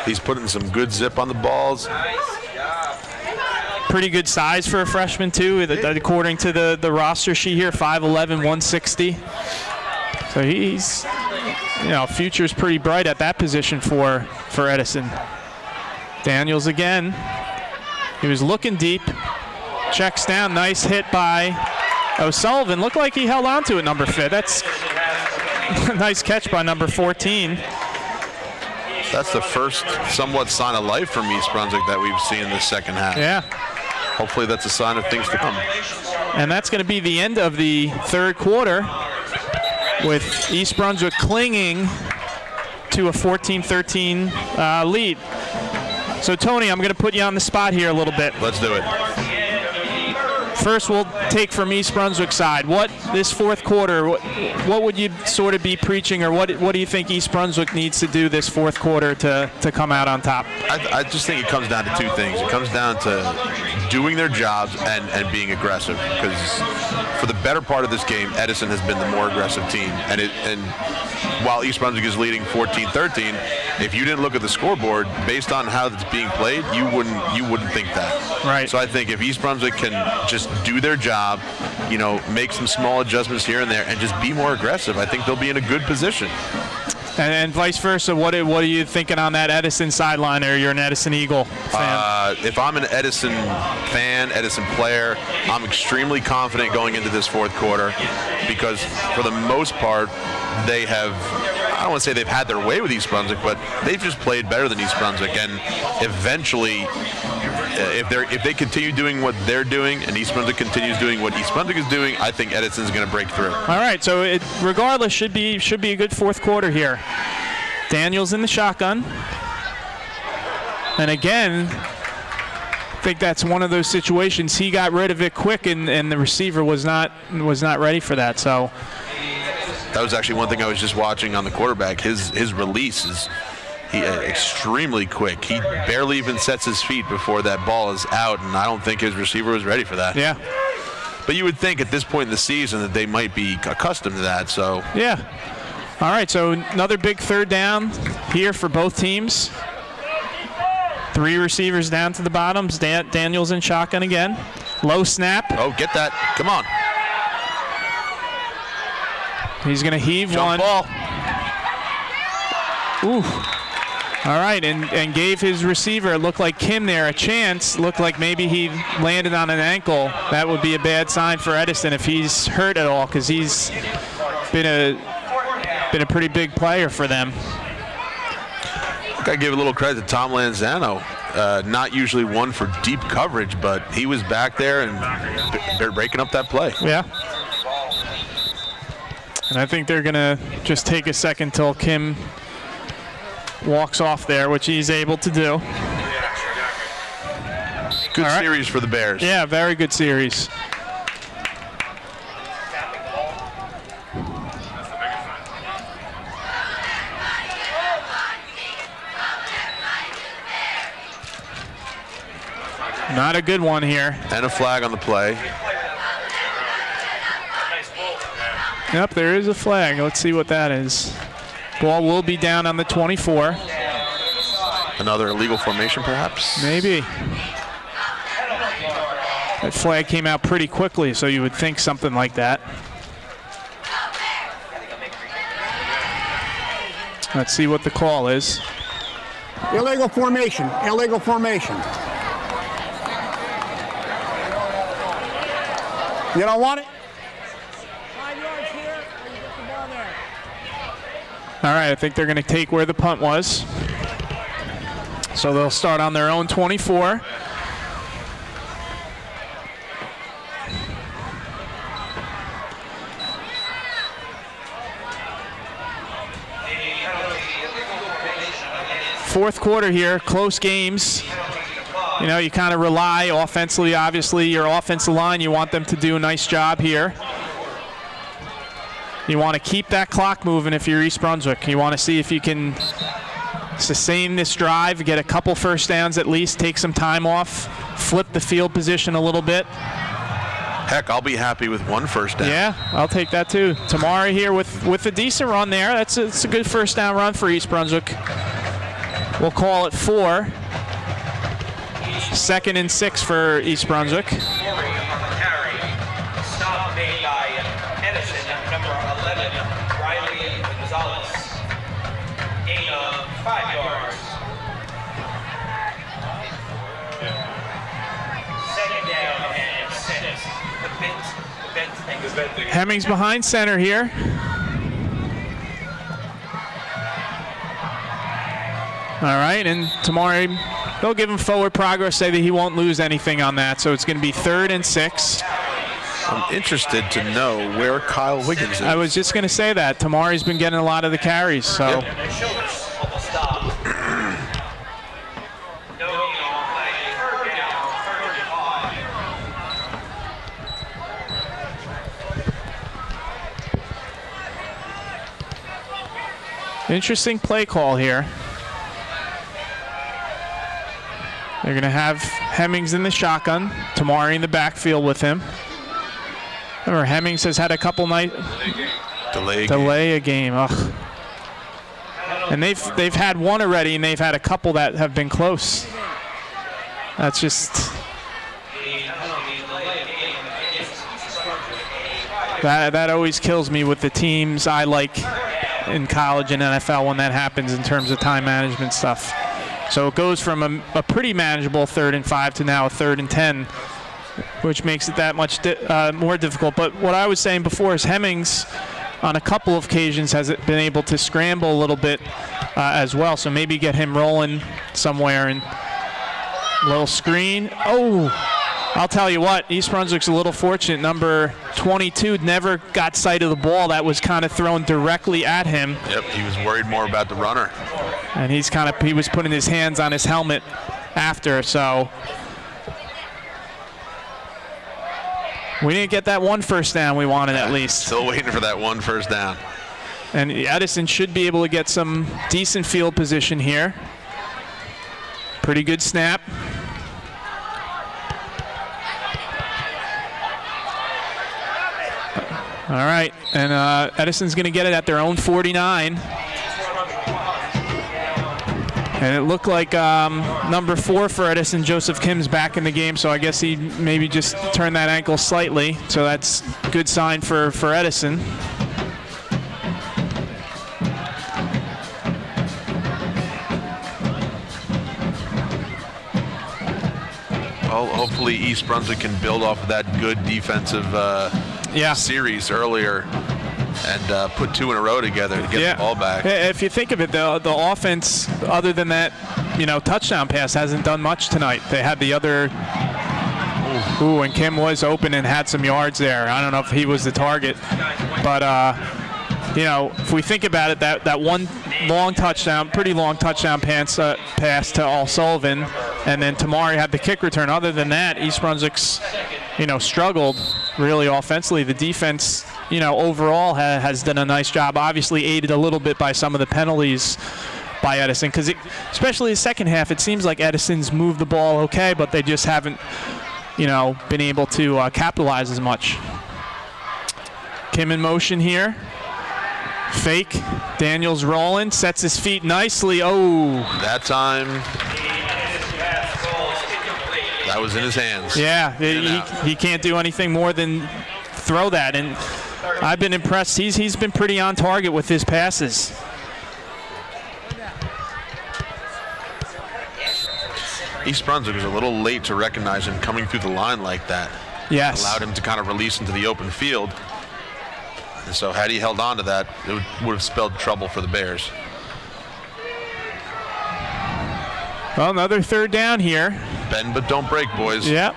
He's putting some good zip on the balls. Pretty good size for a freshman too, according to the roster sheet here, 5'11", 160. So he's, you know, future's pretty bright at that position for Edison. Daniels again. He was looking deep. Checks down. Nice hit by O'Sullivan. Looked like he held on to it, number 5. That's a nice catch by number 14. That's the first somewhat sign of life from East Brunswick that we've seen in the second half. Yeah. Hopefully that's a sign of things to come. And that's going to be the end of the third quarter with East Brunswick clinging to a 14-13 lead. So, Tony, I'm going to put you on the spot here a little bit. Let's do it. First, we'll take from East Brunswick's side. What this fourth quarter, what would you sort of be preaching, or what do you think East Brunswick needs to do this fourth quarter to come out on top? I just think it comes down to 2 things. It comes down to doing their jobs and being aggressive. Because for the better part of this game, Edison has been the more aggressive team. And while East Brunswick is leading 14-13, if you didn't look at the scoreboard, based on how it's being played, you wouldn't think that. Right. So I think if East Brunswick can just do their job, you know, make some small adjustments here and there, and just be more aggressive, I think they'll be in a good position. And vice versa, what are you thinking on that Edison sideline, or you're an Edison Eagle fan? If I'm an Edison fan, Edison player, I'm extremely confident going into this fourth quarter because for the most part, they have, I don't want to say they've had their way with East Brunswick, but they've just played better than East Brunswick. And eventually, if they continue doing what they're doing and East Brunswick continues doing what East Brunswick is doing, I think Edison's going to break through. All right, so it regardless should be a good fourth quarter here. Daniels in the shotgun. And again, I think that's one of those situations. He got rid of it quick, and the receiver was not ready for that. So that was actually one thing I was just watching on the quarterback. His release is extremely quick. He barely even sets his feet before that ball is out, and I don't think his receiver was ready for that. Yeah. But you would think at this point in the season that they might be accustomed to that. So yeah. All right, so another big third down here for both teams. 3 receivers down to the bottoms. Daniels in shotgun again. Low snap. Oh, get that. Come on. He's going to heave Jump one. ball. Ooh. All right, and gave his receiver, it looked like Kim there, a chance. Looked like maybe he landed on an ankle. That would be a bad sign for Edison if he's hurt at all, because he's been a pretty big player for them. Got to give a little credit to Tom Lanzano. Not usually one for deep coverage, but he was back there and breaking up that play. Yeah. And I think they're going to just take a second till Kim walks off there, which he's able to do. Good series for the Bears. Yeah, very good series. Not a good one here. And a flag on the play. Yep, there is a flag. Let's see what that is. Ball will be down on the 24. Another illegal formation, perhaps? Maybe. That flag came out pretty quickly, so you would think something like that. Let's see what the call is. Illegal formation. Illegal formation. You don't want it? 5 yards here, or you get the ball there. All right, I think they're going to take where the punt was. So they'll start on their own 24. Fourth quarter here, close games. You know, you kind of rely offensively, obviously, your offensive line, you want them to do a nice job here. You want to keep that clock moving if you're East Brunswick. You want to see if you can sustain this drive, get a couple first downs at least, take some time off, flip the field position a little bit. Heck, I'll be happy with one first down. Yeah, I'll take that too. Tamari here with a decent run there. It's a good first down run for East Brunswick. We'll call it 4. 2nd and 6 for East Brunswick. Stop made by Edison, number 11, Riley Gonzalez. Gain of 5 yards. Second down and 6. Hemmings behind center here. All right, and Tamari, they'll give him forward progress, say that he won't lose anything on that, so it's going to be 3rd and 6. I'm interested to know where Kyle Wiggins is. I was just going to say that. Tamari's been getting a lot of the carries, so. Yep. Interesting play call here. They're going to have Hemmings in the shotgun, Tamari in the backfield with him. Remember, Hemmings has had a couple night delay a game. Ugh. And they've had one already, and they've had a couple that have been close. That's just that always kills me with the teams I like in college and NFL when that happens in terms of time management stuff. So it goes from a pretty manageable 3rd and 5 to now a 3rd and 10, which makes it that much more difficult. But what I was saying before is Hemmings, on a couple of occasions, has been able to scramble a little bit as well. So maybe get him rolling somewhere and a little screen. Oh, I'll tell you what, East Brunswick's a little fortunate. Number 22 never got sight of the ball that was kind of thrown directly at him. Yep, he was worried more about the runner. And he was putting his hands on his helmet after, so we didn't get that one first down we wanted at least. Still waiting for that one first down. And Edison should be able to get some decent field position here. Pretty good snap. All right, and Edison's going to get it at their own 49. And it looked like number 4 for Edison, Joseph Kim's back in the game, so I guess he maybe just turned that ankle slightly. So that's a good sign for Edison. Well, hopefully East Brunswick can build off of that good defensive series earlier and put 2 in a row together to get the ball back. If you think of it, the offense, other than that, touchdown pass, hasn't done much tonight. They had the other. And Kim was open and had some yards there. I don't know if he was the target, but if we think about it, that one long touchdown, pretty long touchdown pass to All Sullivan, and then Tamari had the kick return. Other than that, East Brunswick's struggled really offensively. The defense, overall has done a nice job. Obviously aided a little bit by some of the penalties by Edison, because especially the second half, it seems like Edison's moved the ball okay, but they just haven't been able to capitalize as much. Kim in motion here. Fake. Daniels rolling. Sets his feet nicely. Oh. That time. That was in his hands. Yeah. He can't do anything more than throw that. And I've been impressed. He's been pretty on target with his passes. East Brunswick was a little late to recognize him coming through the line like that. Yes. Allowed him to kind of release into the open field. And so had he held on to that, it would have spelled trouble for the Bears. Well, another third down here. Bend but don't break, boys. Yep.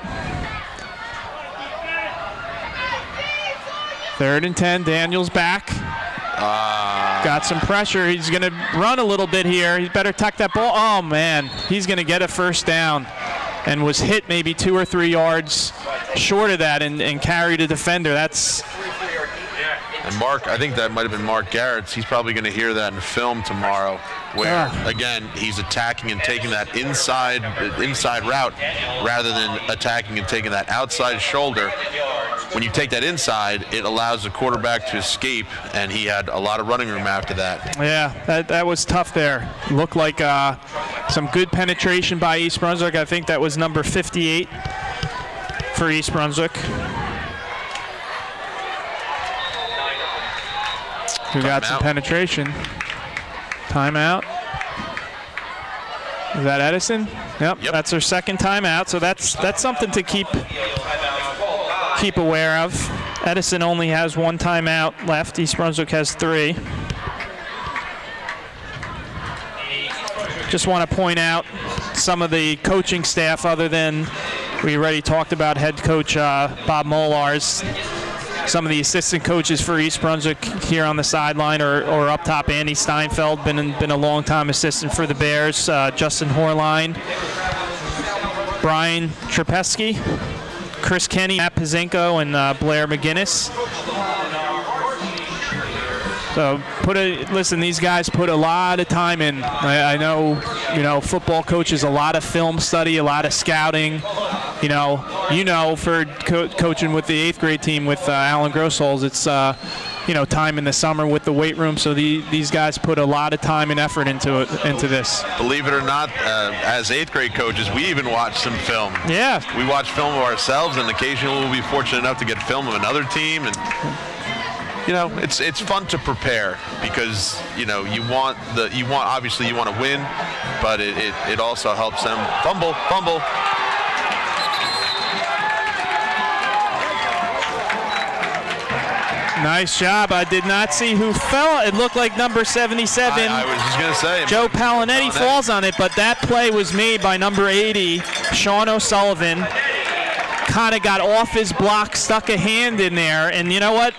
3rd and 10. Daniels back. Got some pressure. He's going to run a little bit here. He's better tuck that ball. Oh, man. He's going to get a first down and was hit maybe 2 or 3 yards short of that and carried a defender. That's... And Mark, I think that might have been Mark Garrett's. He's probably going to hear that in film tomorrow, where, again, he's attacking and taking that inside route rather than attacking and taking that outside shoulder. When you take that inside, it allows the quarterback to escape, and he had a lot of running room after that. Yeah, that was tough there. Looked like some good penetration by East Brunswick. I think that was number 58 for East Brunswick. Who got some penetration. Timeout. Is that Edison? Yep. That's their second timeout, so that's something to keep aware of. Edison only has 1 timeout left. East Brunswick has 3. Just want to point out some of the coaching staff, other than we already talked about head coach Bob Molars. Some of the assistant coaches for East Brunswick here on the sideline or up top. Andy Steinfeld, been a long-time assistant for the Bears. Justin Horline, Brian Trepesky, Chris Kenny, Matt Pazinko, and Blair McGinnis. So listen, these guys put a lot of time in. I know, football coaches, a lot of film study, a lot of scouting. For coaching with the 8th grade team with Alan Grossholz, it's time in the summer with the weight room. So these guys put a lot of time and effort into this. Believe it or not, as 8th grade coaches, we even watch some film. Yeah. We watch film of ourselves, and occasionally we'll be fortunate enough to get film of another team. And it's fun to prepare because you want to win, but it also helps them fumble. Nice job. I did not see who fell. It looked like number 77. I was just going to say. Joe Palinetti falls on it, but that play was made by number 80, Sean O'Sullivan. Kind of got off his block, stuck a hand in there, and you know what?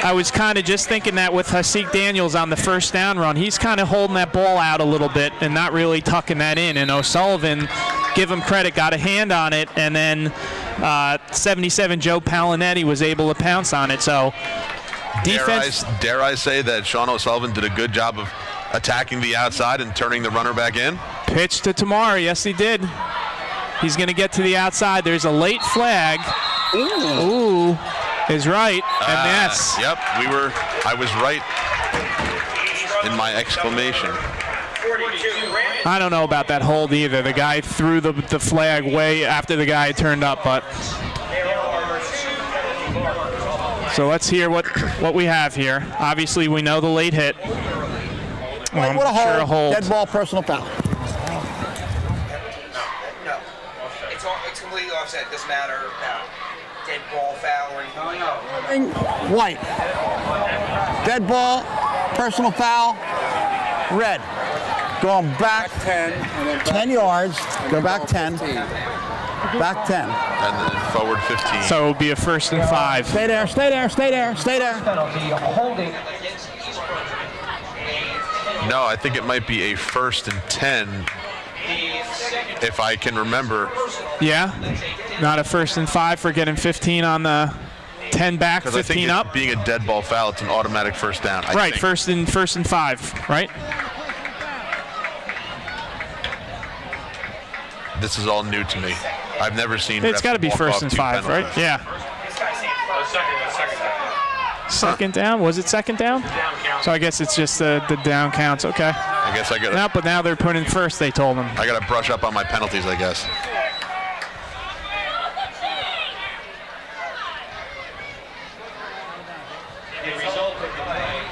I was kind of just thinking that with Hasik Daniels on the first down run. He's kind of holding that ball out a little bit and not really tucking that in, and O'Sullivan, give him credit, got a hand on it, and then 77 Joe Palinetti was able to pounce on it. So defense. Dare I say that Sean O'Sullivan did a good job of attacking the outside and turning the runner back in? Pitch to Tamari. Yes, he did. He's going to get to the outside. There's a late flag. Ooh is right, and that's. Yep, I was right in my exclamation. I don't know about that hold either. The guy threw the flag way after the guy turned up, but. So let's hear what we have here. Obviously, we know the late hit. What a hold. Dead ball, personal foul. No. It's completely offset. Doesn't matter. Dead ball, foul, or anything. White. Dead ball, personal foul, red. Going back 10 and then 10 yards. Go back 10. Back 10. And then forward 15. So it would be a 1st and 5. Stay there, stay there, stay there, stay there. Penalty, holding. No, I think it might be a 1st and 10, if I can remember. Yeah, not a 1st and 5 for getting 15 on the 10 back, Because I 15 think up. being a dead ball foul, it's an automatic first down. I Right, think. first and 5, right? This is all new to me. I've never seen. It's refs got to be walk 1st off and 2 5, right? penalties. Yeah. Second down. Was it second down? So I guess it's just the down counts. Okay. I guess I got. No, but now they're putting first. They told them. I got to brush up on my penalties, I guess.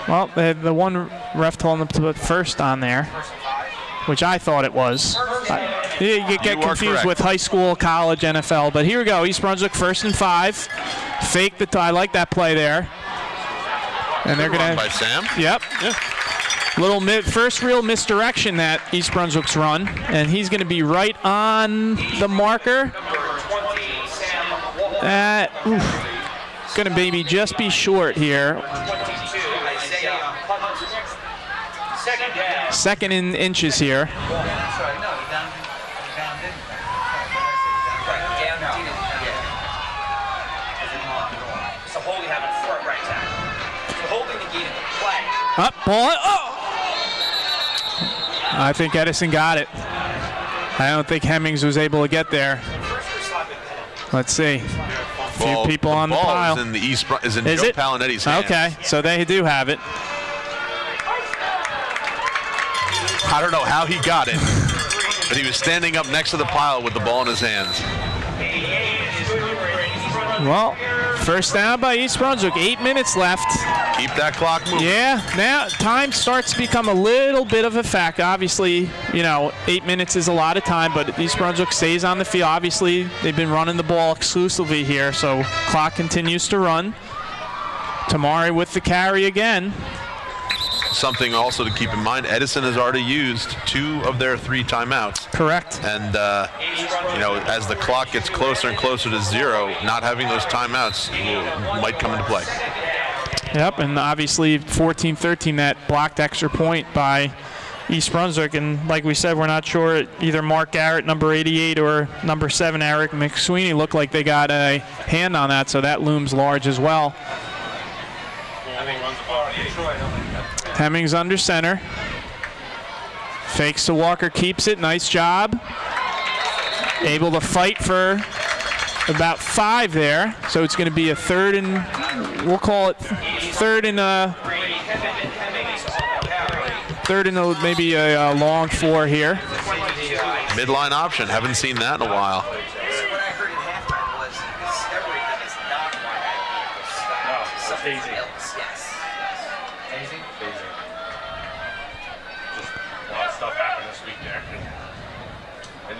Well, the one ref told them to put first on there, which I thought it was. You get You are confused correct. with high school, college, NFL. But here we go. East Brunswick 1st and 5. Fake the I like that play there. And they're Good going run by to. Sam. Yep. Yeah. Little first real misdirection that East Brunswick's run, and he's going to be right on the marker. Going to maybe just be short here. Second in inches here. Up, ball. Oh! I think Edison got it. I don't think Hemmings was able to get there. Let's see. A few people on the pile. Is in the East. Is in Is Joe it? Palinetti's hands. Okay, so they do have it. I don't know how he got it, but he was standing up next to the pile with the ball in his hands. Well, first down by East Brunswick. 8 minutes left. Keep that clock moving. Yeah, now time starts to become a little bit of a factor. Obviously, 8 minutes is a lot of time, but East Brunswick stays on the field. Obviously, they've been running the ball exclusively here, so clock continues to run. Tamari with the carry again. Something also to keep in mind, Edison has already used 2 of their 3 timeouts. Correct. And, as the clock gets closer and closer to 0, not having those timeouts might come into play. Yep, and obviously 14-13, that blocked extra point by East Brunswick. And like we said, we're not sure either Mark Garrett, number 88, or number 7, Eric McSweeney, look like they got a hand on that, so that looms large as well. Hemmings under center. Fakes to Walker, keeps it. Nice job. Able to fight for about 5 there. So it's going to be a 3rd and, we'll call it 3rd and maybe a long 4 here. Midline option. Haven't seen that in a while. What I heard at halftime was everything is not something else. Yes. Phasing? Just a lot of stuff happened this week there.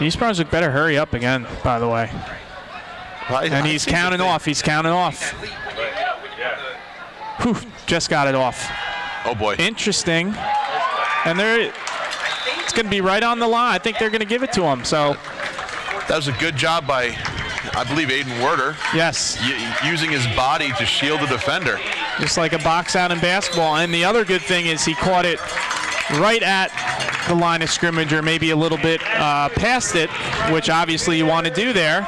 East Brunswick better hurry up again, by the way. And he's counting off. He's counting off. Whew, just got it off. Oh, boy. Interesting. And it's going to be right on the line. I think they're going to give it to him. So that was a good job by, I believe, Aiden Werder. Yes. Using his body to shield the defender. Just like a box out in basketball. And the other good thing is he caught it right at the line of scrimmage, or maybe a little bit past it, which obviously you want to do there.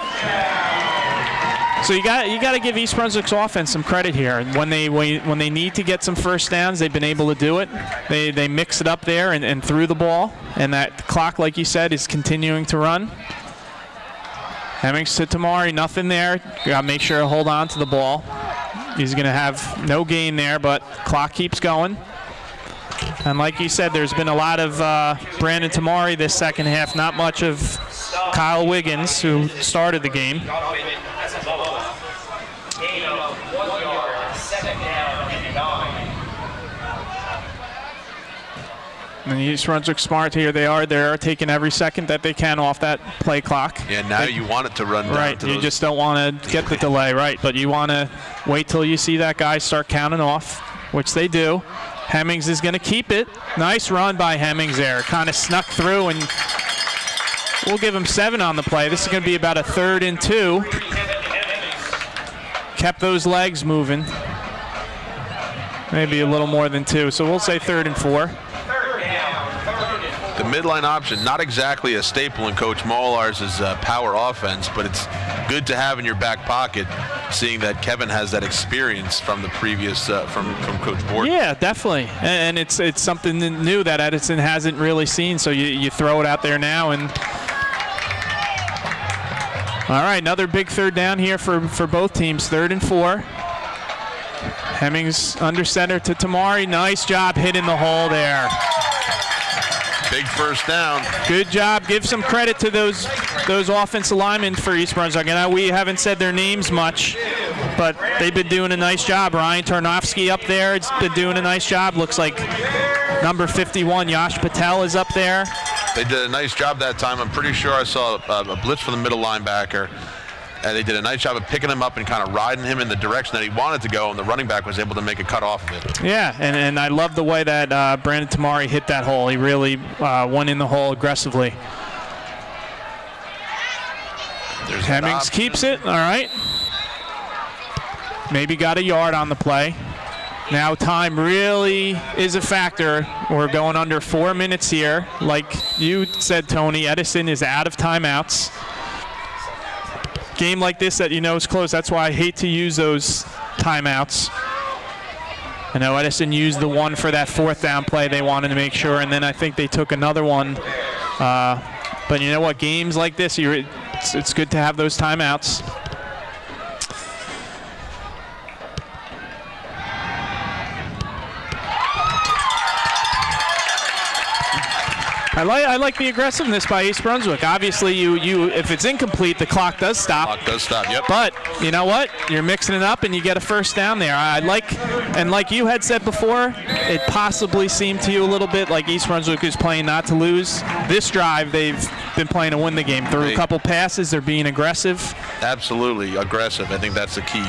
So you got to give East Brunswick's offense some credit here. When they need to get some first downs, they've been able to do it. They mix it up there and threw the ball, and that clock, like you said, is continuing to run. Hemmings to Tamari, nothing there. Got to make sure to hold on to the ball. He's going to have no gain there, but clock keeps going. And like you said, there's been a lot of Brandon Tamari this second half, not much of Kyle Wiggins, who started the game. And East Brunswick smart here. They are taking every second that they can off that play clock. Yeah, now you want it to run down. Right, to you those. just don't want to get the delay, right? But you want to wait till you see that guy start counting off, which they do. Hemmings is going to keep it. Nice run by Hemmings there. Kind of snuck through, and we'll give him 7 on the play. This is going to be about a 3rd and 2. Kept those legs moving. Maybe a little more than 2, so we'll say 3rd and 4. The midline option, not exactly a staple in Coach Molar's power offense, but it's good to have in your back pocket, seeing that Kevin has that experience from the previous, from Coach Borden. Yeah, definitely. And it's something new that Edison hasn't really seen, so you throw it out there now. And all right, another big 3rd down here for both teams, 3rd and 4. Hemmings under center to Tamari. Nice job hitting the hole there. Big 1st down. Good job. Give some credit to those offensive linemen for East Brunswick. And we haven't said their names much, but they've been doing a nice job. Ryan Tarnofsky up there has been doing a nice job. Looks like number 51, Yash Patel, is up there. They did a nice job that time. I'm pretty sure I saw a blitz from the middle linebacker. And they did a nice job of picking him up and kind of riding him in the direction that he wanted to go, and the running back was able to make a cut off of it. Yeah, and I love the way that Brandon Tamari hit that hole. He really went in the hole aggressively. Hemmings keeps it, all right. Maybe got a yard on the play. Now time really is a factor. We're going under 4 minutes here. Like you said, Tony, Edison is out of timeouts. Game like this that you know is close, that's why I hate to use those timeouts. I know Edison used the one for that 4th down play. They wanted to make sure, and then I think they took another one. But you know what, games like this, it's good to have those timeouts. I like the aggressiveness by East Brunswick. Obviously, you if it's incomplete, the clock does stop. Clock does stop, yep. But you know what? You're mixing it up, and you get a 1st down there. And like you had said before, it possibly seemed to you a little bit like East Brunswick is playing not to lose. This drive, they've been playing to win the game. Through a couple passes, they're being aggressive. Absolutely aggressive. I think that's the key.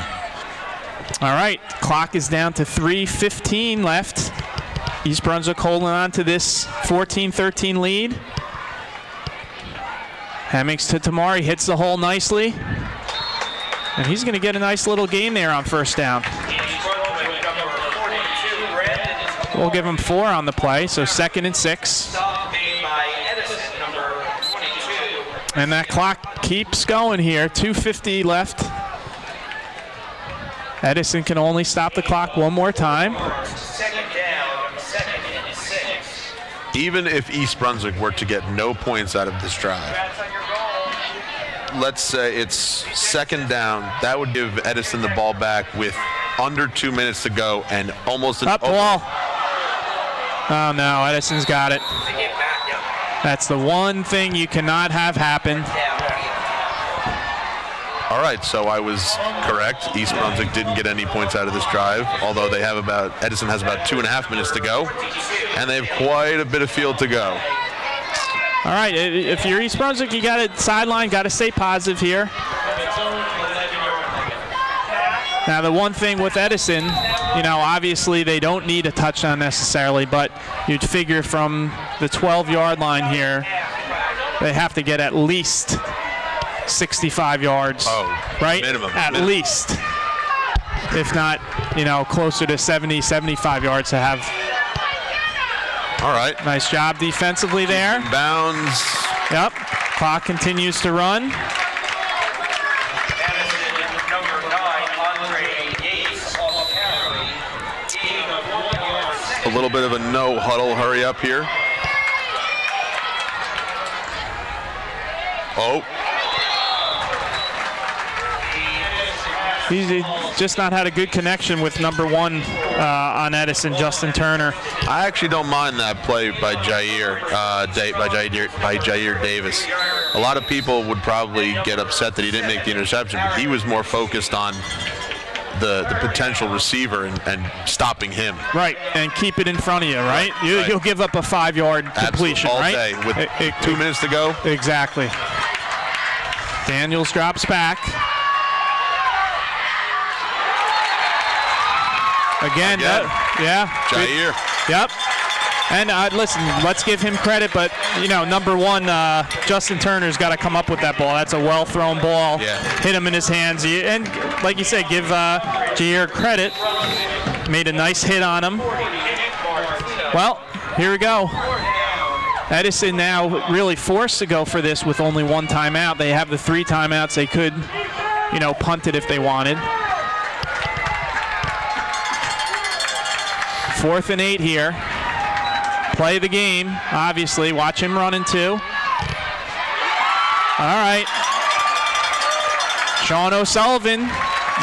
All right, clock is down to 3:15 left. East Brunswick holding on to this 14-13 lead. Hemmings to Tamari, hits the hole nicely. And he's going to get a nice little gain there on 1st down. We'll give him 4 on the play, so 2nd and 6. And that clock keeps going here, 2:50 left. Edison can only stop the clock one more time. Even if East Brunswick were to get no points out of this drive, let's say it's 2nd down, that would give Edison the ball back with under 2 minutes to go and almost an up ball. Oh no, Edison's got it. That's the one thing you cannot have happen. All right, so I was correct. East Brunswick didn't get any points out of this drive, although Edison has about 2.5 minutes to go, and they have quite a bit of field to go. All right, if you're East Brunswick, you got to sideline, got to stay positive here. Now, the one thing with Edison, obviously they don't need a touchdown necessarily, but you'd figure from the 12-yard line here, they have to get at least 65 yards, right? Minimum. At least. If not, closer to 70, 75 yards to have. All right. Nice job defensively there. Bounds. Yep. Clock continues to run. A little bit of a no huddle hurry up here. Oh. He's just not had a good connection with number 1 on Edison, Justin Turner. I actually don't mind that play by Jair Davis. A lot of people would probably get upset that he didn't make the interception, but he was more focused on the potential receiver and stopping him. Right, and keep it in front of you, right? You'll give up a 5-yard completion, all right? day with 2 minutes to go. Exactly. Daniels drops back. Again. Yeah. Jair. Yep. And listen, let's give him credit, but number one, Justin Turner's got to come up with that ball. That's a well-thrown ball. Yeah. Hit him in his hands, and like you said, give Jair credit. Made a nice hit on him. Well, here we go. Edison now really forced to go for this with only 1 timeout. They have the 3 timeouts. They could, punt it if they wanted. 4th and 8 here. Play the game, obviously. Watch him running too. All right. Sean O'Sullivan,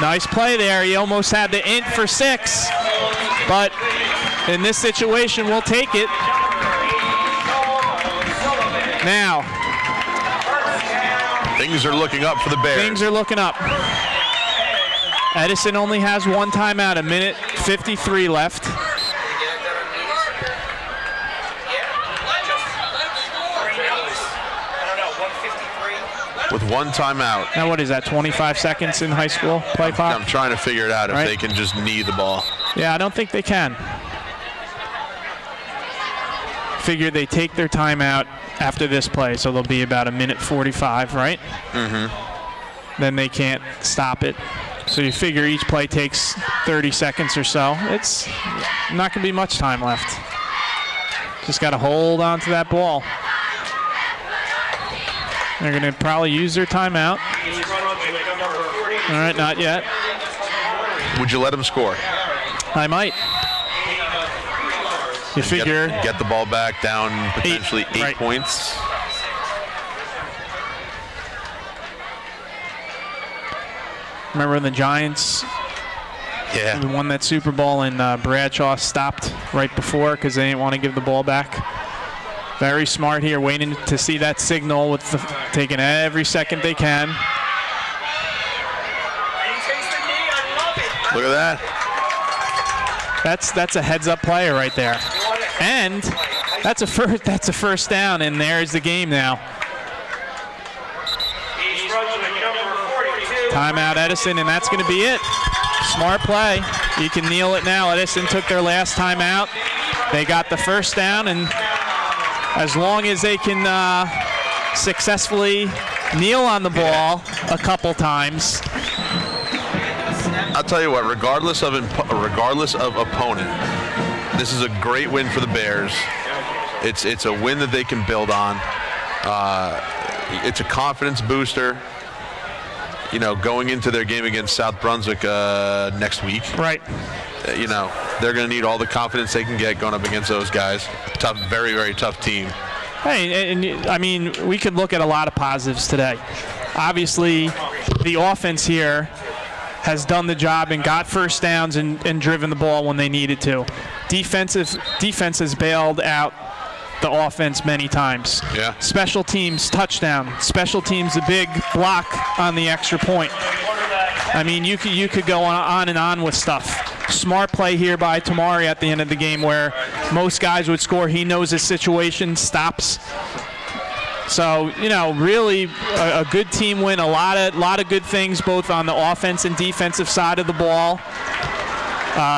nice play there. He almost had the int for 6, but in this situation, we'll take it. Now. Things are looking up for the Bears. Things are looking up. Edison only has 1 timeout, 1:53 left. With 1 timeout. Now what is that, 25 seconds in high school play clock? I'm trying to figure it out if Right. they can just knee the ball. Yeah, I don't think they can. Figure they take their timeout after this play, so they'll be about 1:45, right? Mm-hmm. Then they can't stop it. So you figure each play takes 30 seconds or so. It's not going to be much time left. Just got to hold on to that ball. They're going to probably use their timeout. All right, not yet. Would you let them score? I might. You figure. Get the ball back down potentially 8 right. points. Remember when the Giants won that Super Bowl and Bradshaw stopped right before because they didn't want to give the ball back? Very smart here, waiting to see that signal with taking every second they can. Look at that. That's a heads-up player right there, and that's a first down, and there's the game now. Timeout, Edison, and that's going to be it. Smart play. You can kneel it now. Edison took their last timeout. They got the first down, and as long as they can successfully kneel on the ball a couple times. I'll tell you what, regardless of opponent, this is a great win for the Bears. It's a win that they can build on. It's a confidence booster. Going into their game against South Brunswick next week. Right. They're going to need all the confidence they can get going up against those guys. Tough, very, very tough team. Hey, and I mean, we could look at a lot of positives today. Obviously, the offense here has done the job and got first downs and driven the ball when they needed to. Defense has bailed out the offense many times. Yeah. Special teams, touchdown. Special teams, a big block on the extra point. I mean, you could go on and on with stuff. Smart play here by Tamari at the end of the game where most guys would score. He knows his situation, stops. So, really a good team win. A lot of good things both on the offense and defensive side of the ball.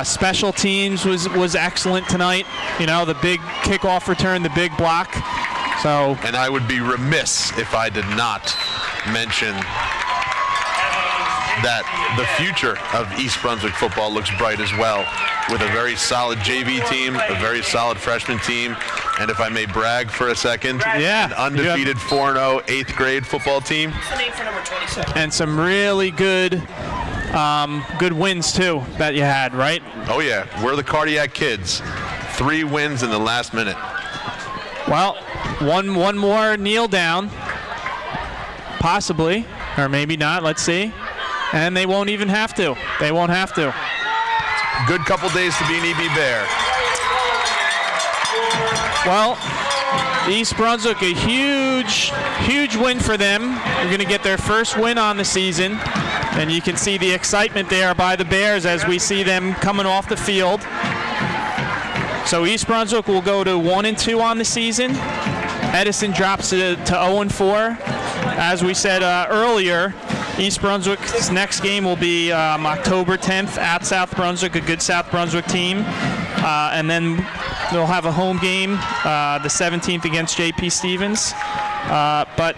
Special teams was excellent tonight. The big kickoff return, the big block. So. And I would be remiss if I did not mention that the future of East Brunswick football looks bright as well, with a very solid JV team, a very solid freshman team, and if I may brag for a second, an undefeated 4-0 8th grade football team. What's the name for number 27? And some really good wins too that you had, right? Oh yeah, we're the Cardiac Kids. 3 wins in the last minute. Well, one more kneel down, possibly, or maybe not. Let's see. And they won't even have to. They won't have to. Good couple days to be an EB Bear. Well, East Brunswick, a huge win for them. They're going to get their first win on the season. And you can see the excitement there by the Bears as we see them coming off the field. So East Brunswick will go to 1-2 on the season. Edison drops to 0-4. As we said earlier, East Brunswick's next game will be October 10th at South Brunswick, a good South Brunswick team. And then they'll have a home game the 17th against JP Stevens. But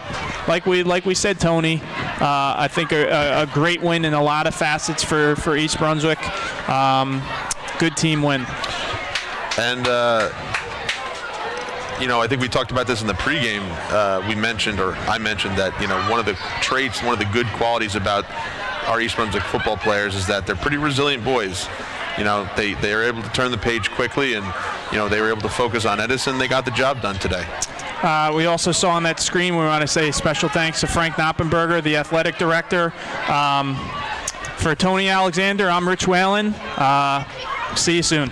like we said, Tony, I think a great win in a lot of facets for East Brunswick. Good team win. And I think we talked about this in the pregame. I mentioned that one of the traits, one of the good qualities about our East Brunswick football players is that they're pretty resilient boys. They are able to turn the page quickly, and they were able to focus on Edison. They got the job done today. We also saw on that screen, we want to say special thanks to Frank Knoppenberger, the athletic director. For Tony Alexander, I'm Rich Whalen. See you soon.